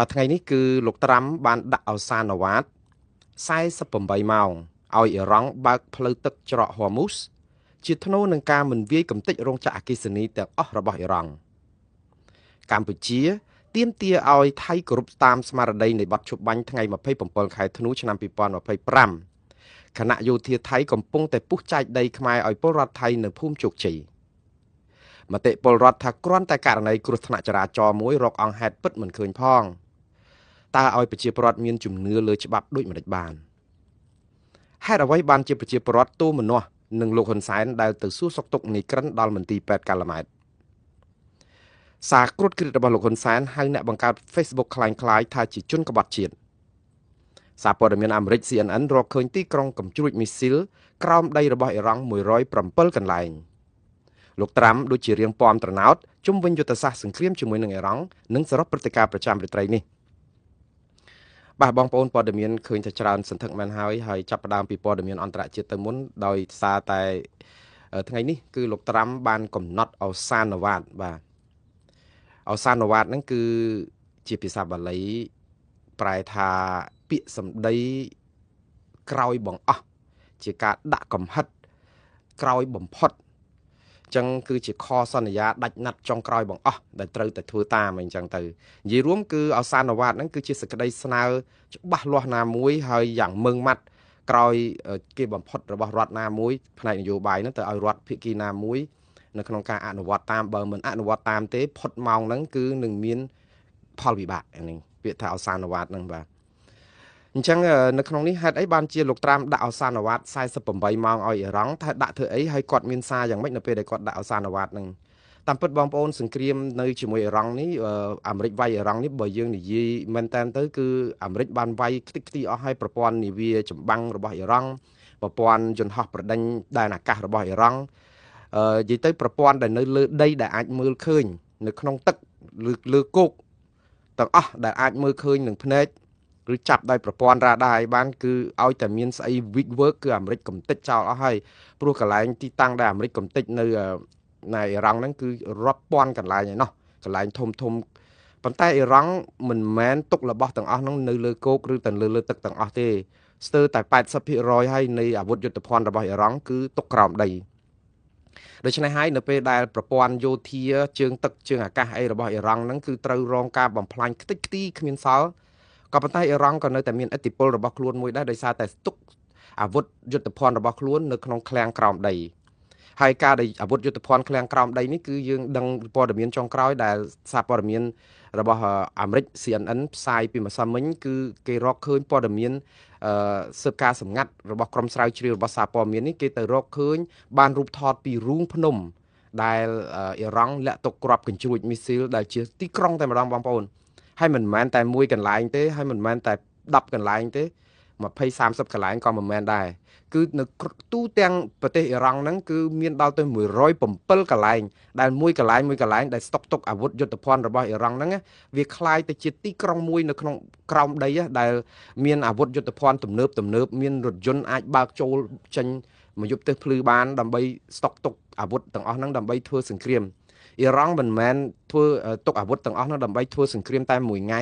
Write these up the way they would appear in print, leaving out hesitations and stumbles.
បាទថ្ងៃនេះគឺលោកត្រាំបានដាក់អវសានវ៉ាត48ម៉ោងឲ្យអ៊ីរ៉ង់បើកផ្លូវទឹកច្រកហ័រមូសជាថ្នូរនឹងការមិនវាយកំទេចរោងចក្រអគ្គិសនីទាំងអស់របស់អ៊ីរ៉ង់កម្ពុជាទាមទារឲ្យថៃគោរពតាមស្មារតីនៃបទឈប់បាញ់ថ្ងៃ27ខែធ្នូឆ្នាំ2025គណៈយោធាថៃកំពុងតែពុះចែកដីខ្មែរឲ្យពលរដ្ឋថៃនៅភូមិជោគជ័យមតិពលរដ្ឋថាគ្រាន់តែករណីគ្រោះថ្នាក់ចរាចរណ៍មួយរកអង្គហេតុពិតមិនឃើញផងតើឲ្យប្រជាពលរដ្ឋមានជំនឿលើច្បាប់ដូចម្តេចបានហេតុអ្វីបានជាប្រជាពលរដ្ឋទូមនាស់នឹងលោកហ៊ុនសែនដែលទៅសួរសុខទុក្ខនៃក្រិនដល់មន្ទីរពេទ្យកាល់ម៉ែតសារគ្រុតគ្រិតរបស់លោកហ៊ុនសែនហៅអ្នកបង្កើត Facebook คล้ายៗថាជាជនក្បត់ជាតិសារព័ត៌មានអាមេរិក CNN រកឃើញទីក្រុងកំជ្រួចមីស៊ីលក្រោមដីរបស់អ៊ីរ៉ង់107កន្លែងលោកត្រាំដូចជារៀងពាំត្រណោតជុំវិញយុទ្ធសាស្ត្រសង្គ្រាមជាមួយនឹងអ៊ីរ៉ង់និងសរុបព្រឹត្តិការណ៍ប្រចាំរាត្រីនេះបាទបងប្អូនព័ត៌មានឃើញថាច្រើនសន្ធឹកមែនហើយចាប់ផ្ដើមពីព័ត៌មានអន្តរជាតិទៅមុនដោយសារតែថ្ងៃនេះគឺលោកត្រាំបានកំណត់អវសានវ៉ាតបាទអវសានវ៉ាតហ្នឹងគឺជាភាសាបាលីប្រែថាពាក្យសម្ដីក្រោយបង្អស់ជាការដាក់កំហិតក្រោយបំផុតចឹងគឺជាខសន្យាដាច់ណាត់ចុងក្រោយបង្អស់ដែលត្រូវតែធ្វើតាមអញ្ចឹងទៅនិយាយរួមគឺអវសានវ៉ាតហ្នឹងគឺជាសេចក្តីស្នើច្បាស់លាស់ណាមួយហើយយ៉ាងម៉ឺងម៉ាត់ក្រោយគេបំផុតរបស់រដ្ឋណាមួយផ្នែកនយោបាយហ្នឹងទៅឲ្យរដ្ឋភាគីណាមួយនៅក្នុងការអនុវត្តតាមបើមិនអនុវត្តតាមទេផុតម៉ោងហ្នឹងគឺនឹងមានផលវិបាកហ្នឹងពាក្យថាអវសានវ៉ាតហ្នឹងបាទអញ្ចឹងនៅក្នុងនេះហេតុអីបានជាលោកត្រាំដាក់អវសានវ៉ាត48ម៉ោងឲ្យអ៊ីរ៉ង់ថាដាក់ធ្វើអីហើយគាត់មានសារយ៉ាងម៉េចនៅពេលដែលគាត់ដាក់អវសានវ៉ាតហ្នឹងតាមពិតបងប្អូនសង្គ្រាមនៅជាមួយអ៊ីរ៉ង់នេះអាមេរិកវាយអ៊ីរ៉ង់នេះបើយើងនិយាយមែនតើទៅគឺអាមេរិកបានវាយខ្ទេចខ្ទីអស់ឲ្យប្រព័ន្ធនាវាចម្បាំងរបស់អ៊ីរ៉ង់ប្រព័ន្ធយន្តហោះប្រដេញដែនអាកាសរបស់អ៊ីរ៉ង់និយាយទៅប្រព័ន្ធដែលនៅលើដីដែលអាចមើលឃើញនៅក្នុងទឹកលើគោកទាំងអស់ដែលអាចមើលឃើញនឹងភ្នែកឬចាប់ដោយប្រព័ន្ធរ៉ាដាឲ្យបានគឺឲ្យតែមានស្អី weak work គឺអាមេរិកកំទេចចោលអស់ហើយព្រោះកន្លែងទីតាំងដែលអាមេរិកកំទេចនៅអ៊ីរ៉ង់ហ្នឹងគឺរាប់ពាន់កន្លែងឯណោះកន្លែងធំប៉ុន្តែអ៊ីរ៉ង់មិនមែនទុករបស់ទាំងអស់ហ្នឹងនៅលើគោកឬតែលើទឹកទាំងអស់ទេស្ទើរតែ 80% ហើយនៃអាវុធយុទ្ធភ័ណ្ឌរបស់អ៊ីរ៉ង់គឺទុកក្រោមដីដូច្នេះហើយនៅពេលដែលប្រព័ន្ធយោធាជើងទឹកជើងអាកាសអីរបស់អ៊ីរ៉ង់ហ្នឹងគឺត្រូវរងការបំផ្លាញខ្ទេចខ្ទីគ្មានសល់ក៏ប៉ុន្តែអ៊ីរ៉ង់ក៏នៅតែមានឥទ្ធិពលរបស់ខ្លួនមួយដែរដោយសារតែស្ទុកអាវុធយុទ្ធភ័ណ្ឌរបស់ខ្លួននៅក្នុងឃ្លាំងក្រោមដីហើយការដែលអាវុធយុទ្ធភ័ណ្ឌឃ្លាំងក្រោមដីនេះគឺយើងដឹងព័ត៌មានចុងក្រោយដែលសារព័ត៌មានរបស់អាមេរិក CNN ផ្សាយពីម្សិលមិញគឺគេរកឃើញព័ត៌មានស៊ើបការសម្ងាត់របស់ក្រុមស្រាវជ្រាវរបស់សារព័ត៌មាននេះគេទៅរកឃើញបានរូបថតពីរូងភ្នំដែលអ៊ីរ៉ង់លាក់ទុកគ្រាប់កញ្ជ្រួចមីស៊ីលដែលជាទីក្រុងតែម្ដងបងប្អូនហើយមិនមែនតែមួយកន្លែងទេហើយមិនមែនតែ10កន្លែងទេ20 30កន្លែងក៏មិនមែនដែរគឺនៅទូទាំងប្រទេសអ៊ីរ៉ង់ហ្នឹងគឺមានដល់ទៅ107កន្លែងដែលមួយកន្លែងដែលស្តុកទុកអាវុធយុទ្ធភ័ណ្ឌរបស់អ៊ីរ៉ង់ហ្នឹងវាคล้ายទៅជាទីក្រុងមួយនៅក្នុងក្រោមដីដែលមានអាវុធយុទ្ធភ័ណ្ឌទំនើបមានរថយន្តអាចបើកចូលចេញមកយប់ទៅភ្លឺបានដើម្បីស្តុកទុកអាវុធទាំងអស់ហ្នឹងដើម្បីធ្វើសង្គ្រាមអ៊ីរ៉ង់មិនមែនធ្វើទុកអាវុធទាំងអស់នោះដើម្បីធ្វើសង្គ្រាមតែមួយថ្ងៃ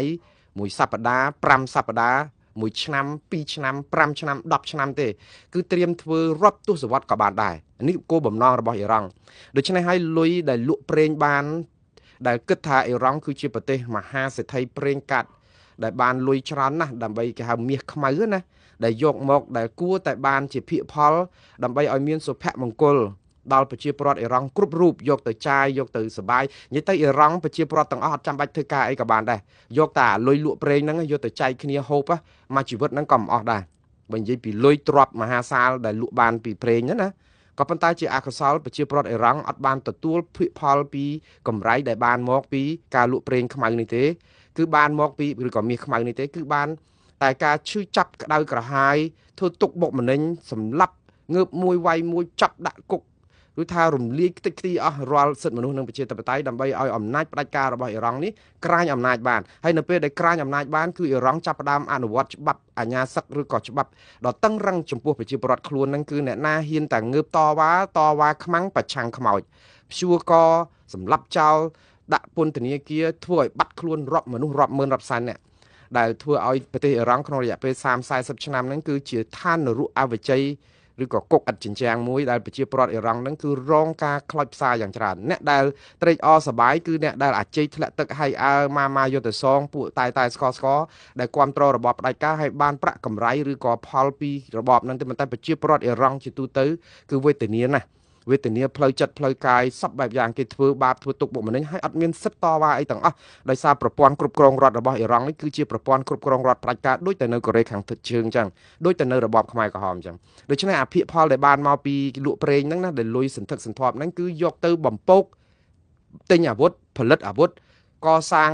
មួយសប្តាហ៍5សប្តាហ៍មួយឆ្នាំ2ឆ្នាំ5ឆ្នាំ10ឆ្នាំទេគឺត្រៀមធ្វើរាប់ទសវត្សរ៍ក៏បានដែរនេះគោលបំណងរបស់អ៊ីរ៉ង់ដូច្នេះហើយលុយដែលលក់ប្រេងបានដែលគិតថាអ៊ីរ៉ង់គឺជាប្រទេសមហាសេដ្ឋីប្រេងកាត់ដែលបានលុយច្រើនណាស់ដើម្បីគេហៅមាសខ្មៅណាដែលយកមកដែលគួរតែបានជាភាគផលដើម្បីឲ្យមានសុភមង្គលដល់ប្រជាពលរដ្ឋអ៊ីរ៉ង់គ្រប់រូបយកទៅចាយយកទៅសបាយនិយាយទៅអ៊ីរ៉ង់ប្រជាពលរដ្ឋទាំងអស់អត់ចាំបាច់ធ្វើការអីក៏បានដែរយកតែលុយលក់ប្រេងហ្នឹងយកទៅចែកគ្នាហូបមួយជីវិតហ្នឹងក៏មិនអស់ដែរបើនិយាយពីលុយទ្រព្យមហាសាលដែលលក់បានពីប្រេងហ្នឹងណាក៏ប៉ុន្តែជាអកុសលប្រជាពលរដ្ឋអ៊ីរ៉ង់អត់បានទទួលភាគផលពីកម្រៃដែលបានមកពីការលក់ប្រេងខ្មៅនេះទេគឺបានមកពីឬក៏មាសខ្មៅនេះទេគឺបានតែការឈឺចាប់ក្តៅក្រហាយធ្វើទុកបុកម្នេញសម្លាប់ងើបមួយវាយមួយចាប់ដាក់គុកឬថារំលាយខ្ទេចខ្ទីអស់រាល់សិទ្ធិមនុស្សនិងប្រជាធិបតេយ្យដើម្បីឲ្យអំណាចផ្ដាច់ការរបស់អ៊ីរ៉ង់នេះក្រាញអំណាចបានហើយនៅពេលដែលក្រាញអំណាចបានគឺអ៊ីរ៉ង់ចាប់ផ្ដើមអនុវត្តច្បាប់អាញាសឹកឬក៏ច្បាប់ដ៏តឹងរ៉ឹងចំពោះប្រជាពលរដ្ឋខ្លួននឹងគឺអ្នកណាហ៊ានតែងើបតវ៉ាខ្មាំងប្រឆាំងខ្មោចព្យួរកសម្លាប់ចោល ដាក់ពន្ធនាគារធ្វើឲ្យបាត់ខ្លួនរាប់មនុស្សរាប់ម៉ឺនរាប់សែននាក់ដែលធ្វើឲ្យប្រទេសអ៊ីរ៉ង់ក្នុងរយៈពេល30-40ឆ្នាំហ្នឹងគឺជាឋាននរកអវជ័យឬក៏គុកឥតចិញ្ចាំងមួយដែលប្រជាពលរដ្ឋអ៊ីរ៉ង់ហ្នឹងគឺរងការខ្លោចផ្សាយ៉ាងច្រើនអ្នកដែលត្រេកអរសប្បាយគឺអ្នកដែលអាជ័យធ្លាក់ទឹកហើយអើម៉ាយុទ្ធសងពួកតែស្កដែលគ្រប់គ្រងរបបផ្ដាច់ការហើយបានប្រាក់កម្រៃឬក៏ផលពីរបបហ្នឹងតែប្រជាពលរដ្ឋអ៊ីរ៉ង់ជាទូទៅគឺវេទនាណាស់វេទនាផ្លូវចិត្តផ្លូវកាយសពបែបយ៉ាងគេធ្វើបាបធ្វើទុកបុកម្នេញហើយអត់មានសិទ្ធិតវ៉ាអីទាំងអស់ដោយសារប្រព័ន្ធគ្រប់គ្រងរដ្ឋរបស់អ៊ីរ៉ង់នេះគឺជាប្រព័ន្ធគ្រប់គ្រងរដ្ឋផ្ដាច់ការដូចតែនៅកូរ៉េខាងជើងអញ្ចឹងដូចតែនៅរបបខ្មែរក្រហមអញ្ចឹងដូច្នេះអភិផលដែលបានមកពីលក់ប្រេងហ្នឹងណាដែលលុយសន្ធឹកសន្ធាប់ហ្នឹងគឺយកទៅបំពោកទិញអាវុធផលិតអាវុធកសាង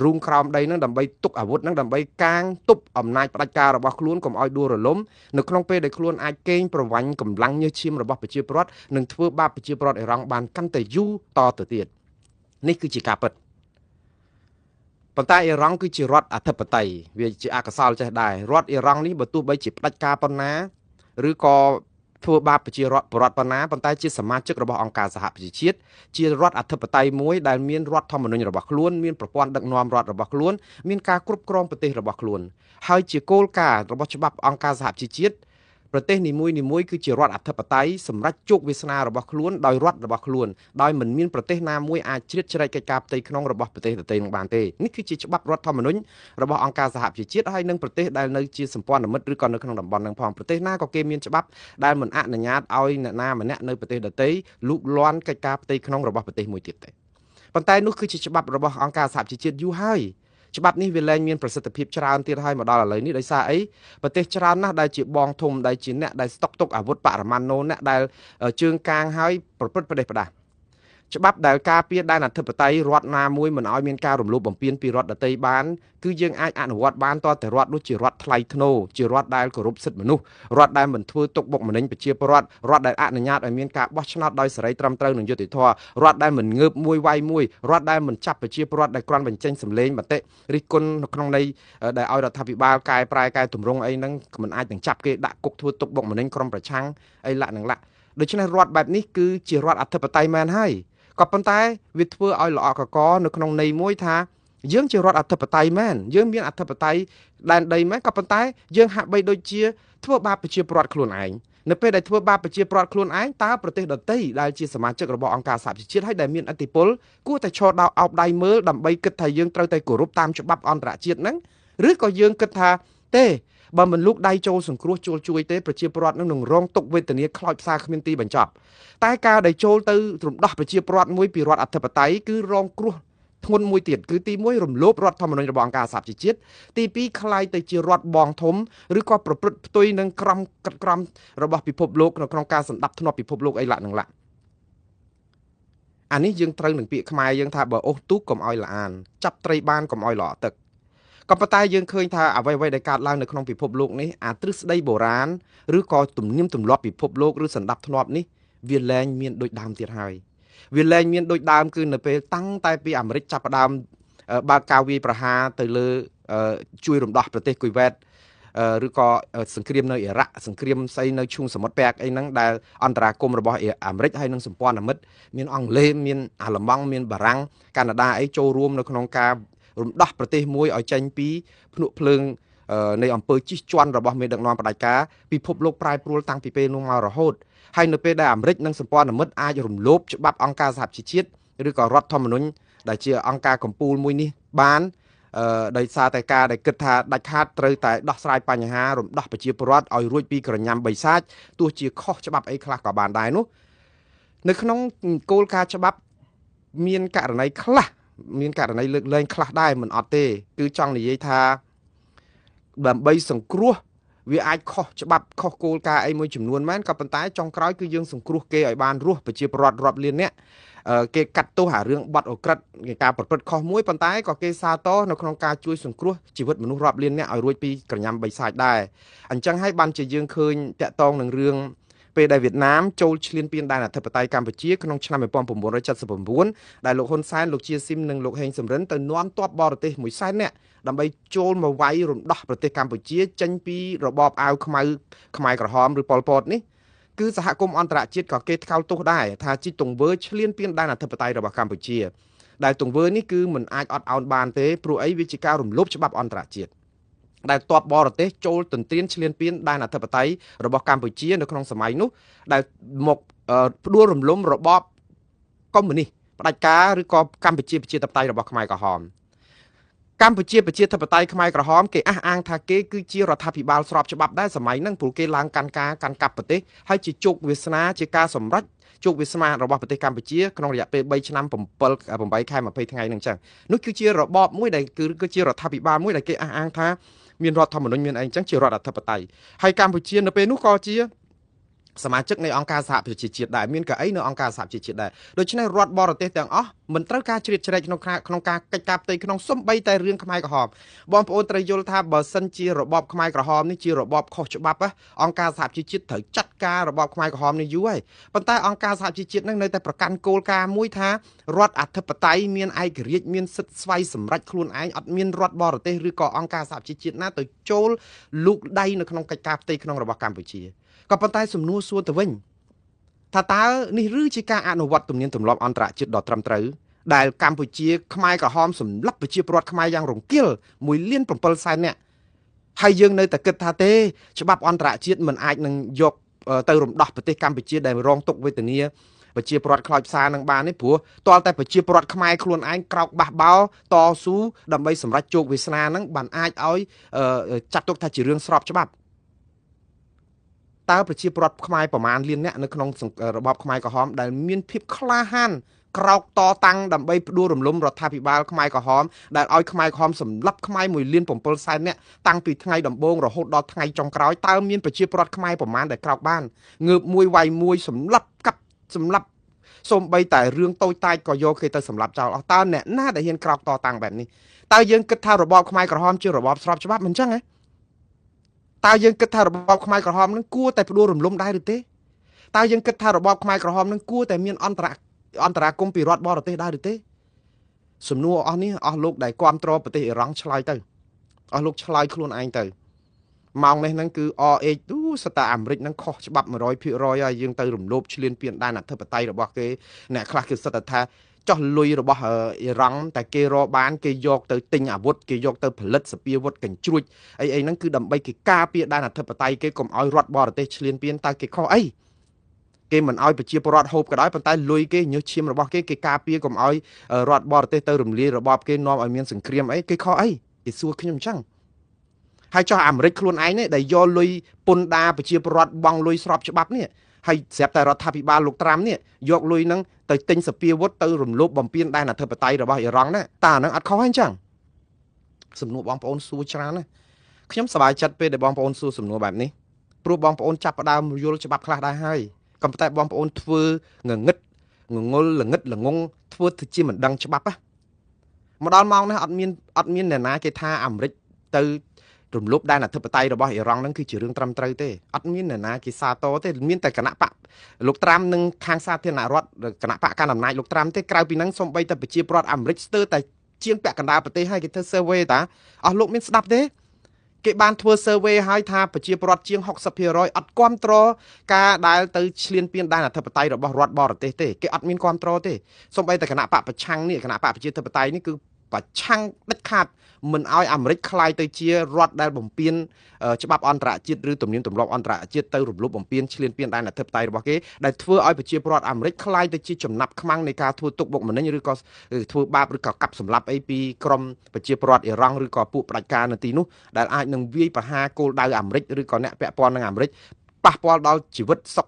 រូងក្រោមដីហ្នឹងដើម្បីទុកអាវុធហ្នឹងដើម្បីកាងទប់អំណាចផ្ដាច់ការរបស់ខ្លួនកុំឲ្យដួលរលំនៅក្នុងពេលដែលខ្លួនអាចកេងប្រវ័ញ្ចកម្លាំងញើសឈាមរបស់ប្រជាពលរដ្ឋនិងធ្វើបាបប្រជាពលរដ្ឋអ៊ីរ៉ង់បានកាន់តែយូរតទៅទៀតនេះគឺជាការពិតប៉ុន្តែអ៊ីរ៉ង់គឺជារដ្ឋអធិបតេយ្យវាជាអកុសលចេះដែររដ្ឋអ៊ីរ៉ង់នេះបើទោះបីជាផ្ដាច់ការប៉ុណ្ណាឬក៏ធ្វើបាបប្រជារដ្ឋប៉ុណ្ណាប៉ុន្តែជាសមាជិករបស់អង្គការសហប្រជាជាតិជារដ្ឋអធិបតេយ្យមួយដែលមានរដ្ឋធម្មនុញ្ញរបស់ខ្លួនមានប្រព័ន្ធដឹកនាំរដ្ឋរបស់ខ្លួនមានការគ្រប់គ្រងប្រទេសរបស់ខ្លួនហើយជាគោលការណ៍របស់ច្បាប់អង្គការសហប្រជាជាតិប្រទេសនីមួយគឺជារដ្ឋអធិបតេយ្យសម្រាប់ជោគវាសនារបស់ខ្លួនដោយរដ្ឋរបស់ខ្លួនដោយមិនមានប្រទេសណាមួយអាចជ្រៀតជ្រែកកិច្ចការផ្ទៃក្នុងរបស់ប្រទេសដទៃនោះបានទេនេះគឺជាច្បាប់រដ្ឋធម្មនុញ្ញរបស់អង្គការសហប្រជាជាតិហើយនឹងប្រទេសដែលនៅជាសម្ព័ន្ធមិត្តឬក៏នៅក្នុងតំបន់នឹងផងប្រទេសណាក៏គេមានច្បាប់ដែលមិនអនុញ្ញាតឲ្យអ្នកណាម្នាក់នៅប្រទេសដទៃលូកលាន់កិច្ចការផ្ទៃក្នុងរបស់ប្រទេសមួយទៀតទេប៉ុន្តែនោះគឺជាច្បាប់របស់អង្គការសហប្រជាជាតិយូរហើយច្បាប់នេះវាលែងមានប្រសិទ្ធភាពច្រើនទៀតហើយមកដល់ឥឡូវនេះដោយសារអីប្រទេសច្រើនណាស់ដែលជាបងធំដែលជាអ្នកដែលស្តុកទុកអាវុធបរមាណូអ្នកដែលជើងកាងហើយប្រព្រឹត្តប្រទេសផ្ដាស់ច្បាប់ដែលការពារដែនអធិបតេយ្យរដ្ឋណាមួយមិនឲ្យមានការរំលោភបំពានពីរដ្ឋដទៃបានគឺយើងអាចអនុវត្តបានតតែរដ្ឋដូចជារដ្ឋថ្លៃថ្នូរជារដ្ឋដែលគោរពសិទ្ធិមនុស្សរដ្ឋដែលមិនធ្វើទុកបុកម្នេញប្រជាពលរដ្ឋរដ្ឋដែលអនុញ្ញាតឲ្យមានការបោះឆ្នោតដោយសេរីត្រឹមត្រូវនិងយុត្តិធម៌រដ្ឋដែលមិនងើបមួយវាយមួយរដ្ឋដែលមិនចាប់ប្រជាពលរដ្ឋដែលគ្រាន់បញ្ចេញសម្លេងមតិរិះគន់នៅក្នុងន័យដែលឲ្យរដ្ឋាភិបាលកែប្រែកែតម្រង់អីហ្នឹងមិនអាចនឹងចាប់គេដាក់គុកធ្វើទុកបុកម្នេញក្រុមប្រឆាំងអីលាក់នឹងលាក់ដូច្នេះរដ្ឋបែបនេះគឺជារដ្ឋអធិបតេយ្យមែនហើយក៏ប៉ុន្តែវាធ្វើឲ្យល្អកកនៅក្នុងន័យមួយថាយើងជារដ្ឋអធិបតេយ្យមែនយើងមានអធិបតេយ្យដែនដីមែនក៏ប៉ុន្តែយើងហាក់បីដូចជាធ្វើបាបប្រជាពលរដ្ឋខ្លួនឯងនៅពេលដែលធ្វើបាបប្រជាពលរដ្ឋខ្លួនឯងតើប្រទេសដទៃដែលជាសមាជិករបស់អង្គការសហប្រជាជាតិហើយដែលមានឥទ្ធិពលគួរតែឈរដោអោបដៃមើលដើម្បីគិតថាយើងត្រូវតែគោរពតាមច្បាប់អន្តរជាតិហ្នឹងឬក៏យើងគិតថាទេបើមិនលូកដៃចូលសង្គ្រោះចូលជួយទេប្រជាពលរដ្ឋនឹងរងទុក្ខវេទនាខ្លោចផ្សាគ្មានទីបញ្ចប់តែការដែលចូលទៅរំដោះប្រជាពលរដ្ឋមួយពីរដ្ឋអធិបតេយ្យគឺរងគ្រោះធ្ងន់មួយទៀតគឺទី1រំលោភរដ្ឋធម្មនុញ្ញរបស់អង្គការសហប្រជាជាតិទី2ខ្លាយទៅជារដ្ឋបងធំឬក៏ប្រព្រឹត្តផ្ទុយនឹងក្រមរបស់ពិភពលោកនៅក្នុងការសម្ដាប់ធ្នាប់ពិភពលោកអីឡាក់នឹងឡាក់អានេះយើងត្រូវនឹងពាក្យខ្មែរយើងថាបើអូសទូកកុំឲ្យល្អអានចាប់ត្រីបានកុំឲ្យល្អទឹកក៏ប៉ុន្តែយើងឃើញថាអ្វីៗដែលកើតឡើងនៅក្នុងពិភពលោកនេះអាទ្រឹស្ដីបុរាណឬក៏ទំនៀមទម្លាប់ពិភពលោកឬសន្តាប់ធ្នាប់នេះវាលែងមានដូចដើមទៀតហើយវាលែងមានដូចដើមគឺនៅពេលតាំងតែពីអាមេរិកចាប់ផ្ដើមបើកការវាយប្រហារទៅលើជួយរំដោះប្រទេសគុយវ៉ែតឬក៏សង្គ្រាមនៅអ៊ីរ៉ាក់សង្គ្រាមស្អីនៅឈូងសមុទ្រប៉ែកអីហ្នឹងដែលអន្តរាគមន៍របស់អាមេរិកហើយនឹងសម្ព័ន្ធមិត្តមានអង់គ្លេសមានអាល្លឺម៉ង់មានបារាំងកាណាដាអីចូលរួមនៅក្នុងការរំដោះប្រទេសមួយឲ្យចេញពីភ្នក់ភ្លើងនៃអំពើជិះជាន់របស់មេដឹកនាំផ្ដាច់ការពិភពលោកប្រែប្រួលតាំងពីពេលនោះមករហូតហើយនៅពេលដែលអាមេរិកនិងសម្ព័ន្ធមិត្តអាចរំលោភច្បាប់អង្គការសហប្រជាជាតិឬក៏រដ្ឋធម្មនុញ្ញដែលជាអង្គការកម្ពុជាមួយនេះបានដោយសារតែការដែលគិតថាដាច់ខាតត្រូវតែដោះស្រាយបញ្ហារំដោះប្រជាពលរដ្ឋឲ្យរួចពីក្រញាំបិសាចទោះជាខុសច្បាប់អីខ្លះក៏បានដែរនោះនៅក្នុងគោលការណ៍ច្បាប់មានករណីខ្លះមានករណីលើកលែងខ្លះដែរមិនអត់ទេគឺចង់និយាយថាដើម្បីសង្គ្រោះវាអាចខុសច្បាប់ខុសគោលការណ៍អីមួយចំនួនមែនក៏ប៉ុន្តែចុងក្រោយគឺយើងសង្គ្រោះគេឲ្យបានរស់ប្រជាពលរដ្ឋរាប់លានអ្នកគេកាត់ទោសអារឿងបាត់អូក្រិតការប្រព្រឹត្តខុសមួយប៉ុន្តែក៏គេសាទរនៅក្នុងការជួយសង្គ្រោះជីវិតមនុស្សរាប់លានអ្នកឲ្យរួចពីក្រញាំបិសាចដែរអញ្ចឹងហើយបានជាយើងឃើញតាក់ទងនឹងរឿងពេលដែលវៀតណាមចូលឈ្លានពានដែនអធិបតេយ្យកម្ពុជាក្នុងឆ្នាំ1979ដែលលោកហ៊ុនសែនលោកជាស៊ីមនិងលោកហេងសំរិនទៅនាំទ័ពបរទេស100,000នាក់ដើម្បីចូលមកវាយរំដោះប្រទេសកម្ពុជាចេញពីរបបអាវខ្មៅខ្មែរក្រហមឬប៉ុលពតនេះគឺសហគមន៍អន្តរជាតិក៏គេថ្កោលទោសដែរថាជីកទង្វើឈ្លានពានដែនអធិបតេយ្យរបស់កម្ពុជា ដែលទង្វើនេះគឺមិនអាចអត់ឱនបានទេព្រោះអីវាជាការរំលោភច្បាប់អន្តរជាតិដែលទ័ពបរទេសចូលទន្ទ្រានឈ្លានពានដែនអធិបតេយ្យរបស់កម្ពុជានៅក្នុងសម័យនោះដែលមកផ្ដួលរំលំរបបកុម្មុយនីសផ្ដាច់ការឬក៏កម្ពុជាប្រជាធិបតេយ្យរបស់ខ្មែរក្រហមកម្ពុជាប្រជាធិបតេយ្យខ្មែរក្រហមគេអះអាងថាគេគឺជារដ្ឋាភិបាលស្របច្បាប់ដែរសម័យហ្នឹងព្រោះគេឡើងកាន់កាប់ប្រទេសហើយជាជោគវាសនាជាការសម្រេចជោគវាសនារបស់ប្រទេសកម្ពុជាក្នុងរយៈពេល3ឆ្នាំ8ខែ20ថ្ងៃហ្នឹងចឹងនោះគឺជារបបមួយដែលគឺជារដ្ឋាភិបាលមួយដែលគេអះអាងថាមានរដ្ឋធម្មនុញ្ញមានអីចឹងជារដ្ឋអធិបតេយ្យហើយកម្ពុជានៅពេលនោះក៏ជាសមាជិកនៃអង្គការសហប្រជាជាតិដែរមានកៅអីនៅអង្គការសហប្រជាជាតិដែរដូច្នេះរដ្ឋបរទេសទាំងអស់មិនត្រូវការជ្រៀតជ្រែកក្នុងការកិច្ចការផ្ទៃក្នុងសំបីតែរឿងខ្មែរក្រហមបងប្អូនត្រូវយល់ថាបើសិនជារបបខ្មែរក្រហមនេះជារបបខុសច្បាប់អង្គការសហប្រជាជាតិត្រូវចាត់ការរបបខ្មែរក្រហមនេះយូរហើយប៉ុន្តែអង្គការសហប្រជាជាតិនឹងនៅតែប្រកាន់គោលការណ៍មួយថារដ្ឋអធិបតេយ្យមានឯករាជ្យមានសិទ្ធិស្វ័យសម្រេចខ្លួនឯងអត់មានរដ្ឋបរទេសឬក៏អង្គការសហប្រជាជាតិណាទៅចូលលូកដៃនៅក្នុងកិច្ចការផ្ទៃក្នុងរបស់កម្ពុជាក៏ប៉ុន្តែសំណួរសួរទៅវិញថាតើនេះឬជាការអនុវត្តទំនៀមទម្លាប់អន្តរជាតិដ៏ត្រឹមត្រូវដែលកម្ពុជាខ្មែរក្រហមសម្លាប់ប្រជាពលរដ្ឋខ្មែរយ៉ាងរង្គាល1.7 លាននាក់ហើយយើងនៅតែគិតថាទេច្បាប់អន្តរជាតិមិនអាចនឹងយកទៅរំដោះប្រទេសកម្ពុជាដែលរងទុក្ខវេទនាប្រជាពលរដ្ឋខ្លោចផ្សានឹងបាននេះព្រោះតលតែប្រជាពលរដ្ឋខ្មែរខ្លួនឯងក្រោកបះបោតស៊ូដើម្បីសម្រេចជោគវាសនានឹងបានអាចឲ្យចាត់ទុកថាជារឿងស្របច្បាប់តើប្រជាពលរដ្ឋខ្មែរប្រមាណលានអ្នកនៅក្នុងរបបខ្មែរក្រហមដែលមានភាពក្លាហានក្រោកតតាំងដើម្បីផ្ដួលរំលំរដ្ឋាភិបាលខ្មែរក្រហមដែលឲ្យខ្មែរក្រហមសម្លាប់ខ្មែរ1.7 លាននាក់តាំងពីថ្ងៃដំបូងរហូតដល់ថ្ងៃចុងក្រោយតើមានប្រជាពលរដ្ឋខ្មែរប្រមាណដែលក្រោកបានងើបមួយវាយមួយសម្លាប់សូម្បីតែរឿងតូចតាចក៏យកគេទៅសម្លាប់ចោលអស់តើអ្នកណាដែលហ៊ានក្រោកតតាំងបែបនេះតើយើងគិតថារបបខ្មែរក្រហមជារបបស្របច្បាប់មិនចឹងទេតើយើងគិតថារបបខ្មែរក្រហមនឹងគួរតែផ្ដួលរំលំដែរឬទេតើយើងគិតថារបបខ្មែរក្រហមនឹងគួរតែមានអន្តរាគមន៍ពីរដ្ឋបរទេសដែរឬទេសំណួរអស់នេះអស់លោកដែលគ្រប់គ្រងប្រទេសអ៊ីរ៉ង់ឆ្លើយទៅអស់លោកឆ្លើយខ្លួនឯងទៅម៉ោងនេះហ្នឹងគឺ RH ទូស្តាអាមេរិកហ្នឹងខុសច្បាប់ 100% ហើយយើងទៅរំលោភឈ្លានពានដែនអធិបតេយ្យរបស់គេអ្នកខ្លះគឺសិតថាចោះលុយរបស់អ៊ីរ៉ង់តែគេរកបានគេយកទៅទិញអាវុធគេយកទៅផលិតសពាវុធកញ្ជ្រួចអីហ្នឹងគឺដើម្បីគេការពារដែនអធិបតេយ្យគេកុំឲ្យរដ្ឋបរទេសឈ្លានពានតើគេខុសអីគេមិនឲ្យប្រជាពលរដ្ឋហូបក៏ដោយប៉ុន្តែលុយគេញើសឈាមរបស់គេការពារកុំឲ្យរដ្ឋបរទេសទៅរំលាយរបបគេនាំឲ្យមានសង្គ្រាមអីគេខុសអីគេសួរខ្ញុំអញ្ចឹងហើយចោះអាមេរិកខ្លួនឯងនេះដែលយកលុយពន្ធដារប្រជាពលរដ្ឋបង់លុយស្របច្បាប់នេះហើយស្រាប់តែរដ្ឋាភិបាលលោកត្រាំនេះយកលុយហ្នឹងទៅទិញសពាវុធទៅរំលោភបំពានដែនអធិបតេយ្យរបស់អ៊ីរ៉ង់ណាតើអាហ្នឹងអត់ខុសអីចឹងសំណួរបងប្អូនសួរច្រើនណាខ្ញុំសប្បាយចិត្តពេលដែលបងប្អូនសួរសំណួរបែបនេះព្រោះបងប្អូនចាប់ផ្ដើមយល់ច្បាប់ខ្លះដែរហើយក៏ប៉ុន្តែបងប្អូនធ្វើងងឹតងងុលល្ងឹតល្ងងធ្វើទៅជាមិនដឹងច្បាប់ណាមកដល់ម៉ោងនេះអត់មានអ្នកណាគេថាអាមេរិកទៅរំលោភដែនអធិបតេយ្យរបស់អ៊ីរ៉ង់ហ្នឹងគឺជារឿងត្រឹមត្រូវទេអត់មានអ្នកណាគេសាទរទេមានតែគណៈបកលោកត្រាំនិងខាងសាធារណរដ្ឋគណៈបកកណ្ដាលអំណាចលោកត្រាំទេក្រៅពីហ្នឹងសូម្បីតែប្រជាពលរដ្ឋអាមេរិកស្ទើរតែជាងពាក់កណ្ដាលប្រទេសហើយគេធ្វើ survey តាអស់លោកមានស្ដាប់ទេគេបានធ្វើ survey ឲ្យថាប្រជាពលរដ្ឋជាង 60% អត់គ្រប់គ្រងការដែលទៅឈ្លានពានដែនអធិបតេយ្យរបស់រដ្ឋបរទេសទេគេអត់មានគ្រប់គ្រងទេសូម្បីតែគណៈបកប្រឆាំងនេះគណៈបកប្រជាធិបតេយ្យនេះគឺប្រឆាំងដិតខាតមិនឲ្យអាមេរិកក្លាយទៅជារដ្ឋដែលបំពានច្បាប់អន្តរជាតិឬទំនៀមទម្លាប់អន្តរជាតិទៅរំលោភបំពានឈ្លានពានដែនអធិបតេយ្យរបស់គេដែលធ្វើឲ្យប្រជាពលរដ្ឋអាមេរិកក្លាយទៅជាចំណាប់ខ្មាំងនៃការធ្វើទុកបុកម្នេញឬក៏ធ្វើបាបឬក៏កាប់សម្លាប់អីពីក្រុមប្រជាពលរដ្ឋអ៊ីរ៉ង់ឬក៏ពួកផ្ដាច់ការនៅទីនោះដែលអាចនឹងវាយប្រហារគោលដៅអាមេរិកឬក៏អ្នកពាក់ព័ន្ធនឹងអាមេរិកប៉ះពាល់ដល់ជីវិតសុខ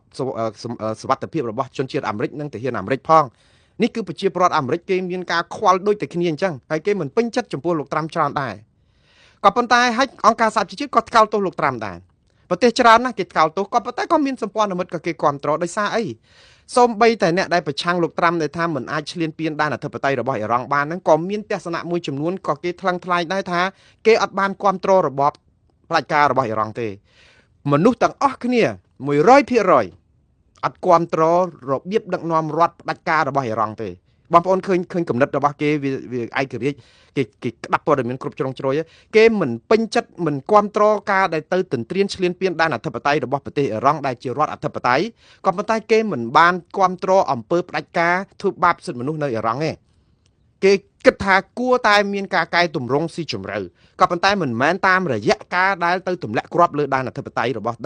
សុវត្ថិភាពរបស់ជនជាតិអាមេរិកនិងទាហានអាមេរិកផងនេះគឺប្រជាពលរដ្ឋអាមេរិកគេមានការខ្វល់ដូចតែគ្នាអញ្ចឹងហើយគេមិនពេញចិត្តចំពោះលោកត្រាំច្រើនដែរក៏ប៉ុន្តែហើយអង្គការសហជីវជាតិក៏ថ្កោលទោសលោកត្រាំដែរប្រទេសច្រើនណាស់គេថ្កោលទោសក៏ប៉ុន្តែក៏មានសម្ព័ន្ធមិត្តក៏គេគ្រប់គ្រងដោយសារអីសូម្បីតែអ្នកដែលប្រឆាំងលោកត្រាំដែលថាមិនអាចឈ្លានពានដែនអធិបតេយ្យរបស់អ៊ីរ៉ង់បានហ្នឹងក៏មានទស្សនៈមួយចំនួនក៏គេថ្លឹងថ្លែងដែរថាគេអត់បានគ្រប់គ្រងរបបផ្ដាច់ការរបស់អ៊ីរ៉ង់ទេមនុស្សទាំងអស់គ្នា100%អត់គ្រប់គ្រងរបៀបដឹកនាំរដ្ឋផ្ដាច់ការរបស់អ៊ីរ៉ង់ទេបងប្អូនឃើញគំនិតរបស់គេវាឯករាជ្យគេក្តាប់ព័ត៌មានគ្រប់ជ្រុងជ្រោយគេមិនពេញចិត្តមិនគ្រប់គ្រងការដែលទៅទន្ទ្រានឈ្លានពានដែនអធិបតេយ្យរបស់ប្រទេសអ៊ីរ៉ង់ដែលជារដ្ឋអធិបតេយ្យក៏ប៉ុន្តែគេមិនបានគ្រប់គ្រងអំពើផ្ដាច់ការធ្វើបាបសិទ្ធិមនុស្សនៅអ៊ីរ៉ង់ទេ គេគិតថាគួរតែមានការកែតម្រង់ស៊ីជម្រៅក៏ប៉ុន្តែមិនមែនតាមរយៈការដែលទៅទម្លាក់គ្រាប់លើដែនអធិបតេយ្យរបស់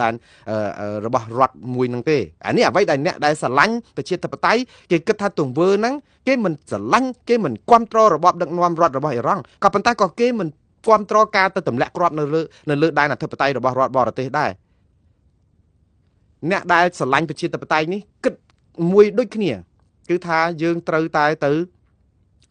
របស់រដ្ឋមួយនឹងទេអានេះអ្វីដែលអ្នកដែលស្រឡាញ់ប្រជាធិបតេយ្យគេគិតថាទង្វើហ្នឹងគេមិនស្រឡាញ់គេមិនគ្រប់គ្រងរបបដឹកនាំរដ្ឋរបស់អ៊ីរ៉ង់ក៏ប៉ុន្តែក៏គេមិនគ្រប់គ្រងការទៅទម្លាក់គ្រាប់នៅលើដែនអធិបតេយ្យរបស់រដ្ឋបរទេសដែរអ្នកដែលស្រឡាញ់ប្រជាធិបតេយ្យនេះគិតមួយដូចគ្នាគឺថាយើងត្រូវតែទៅ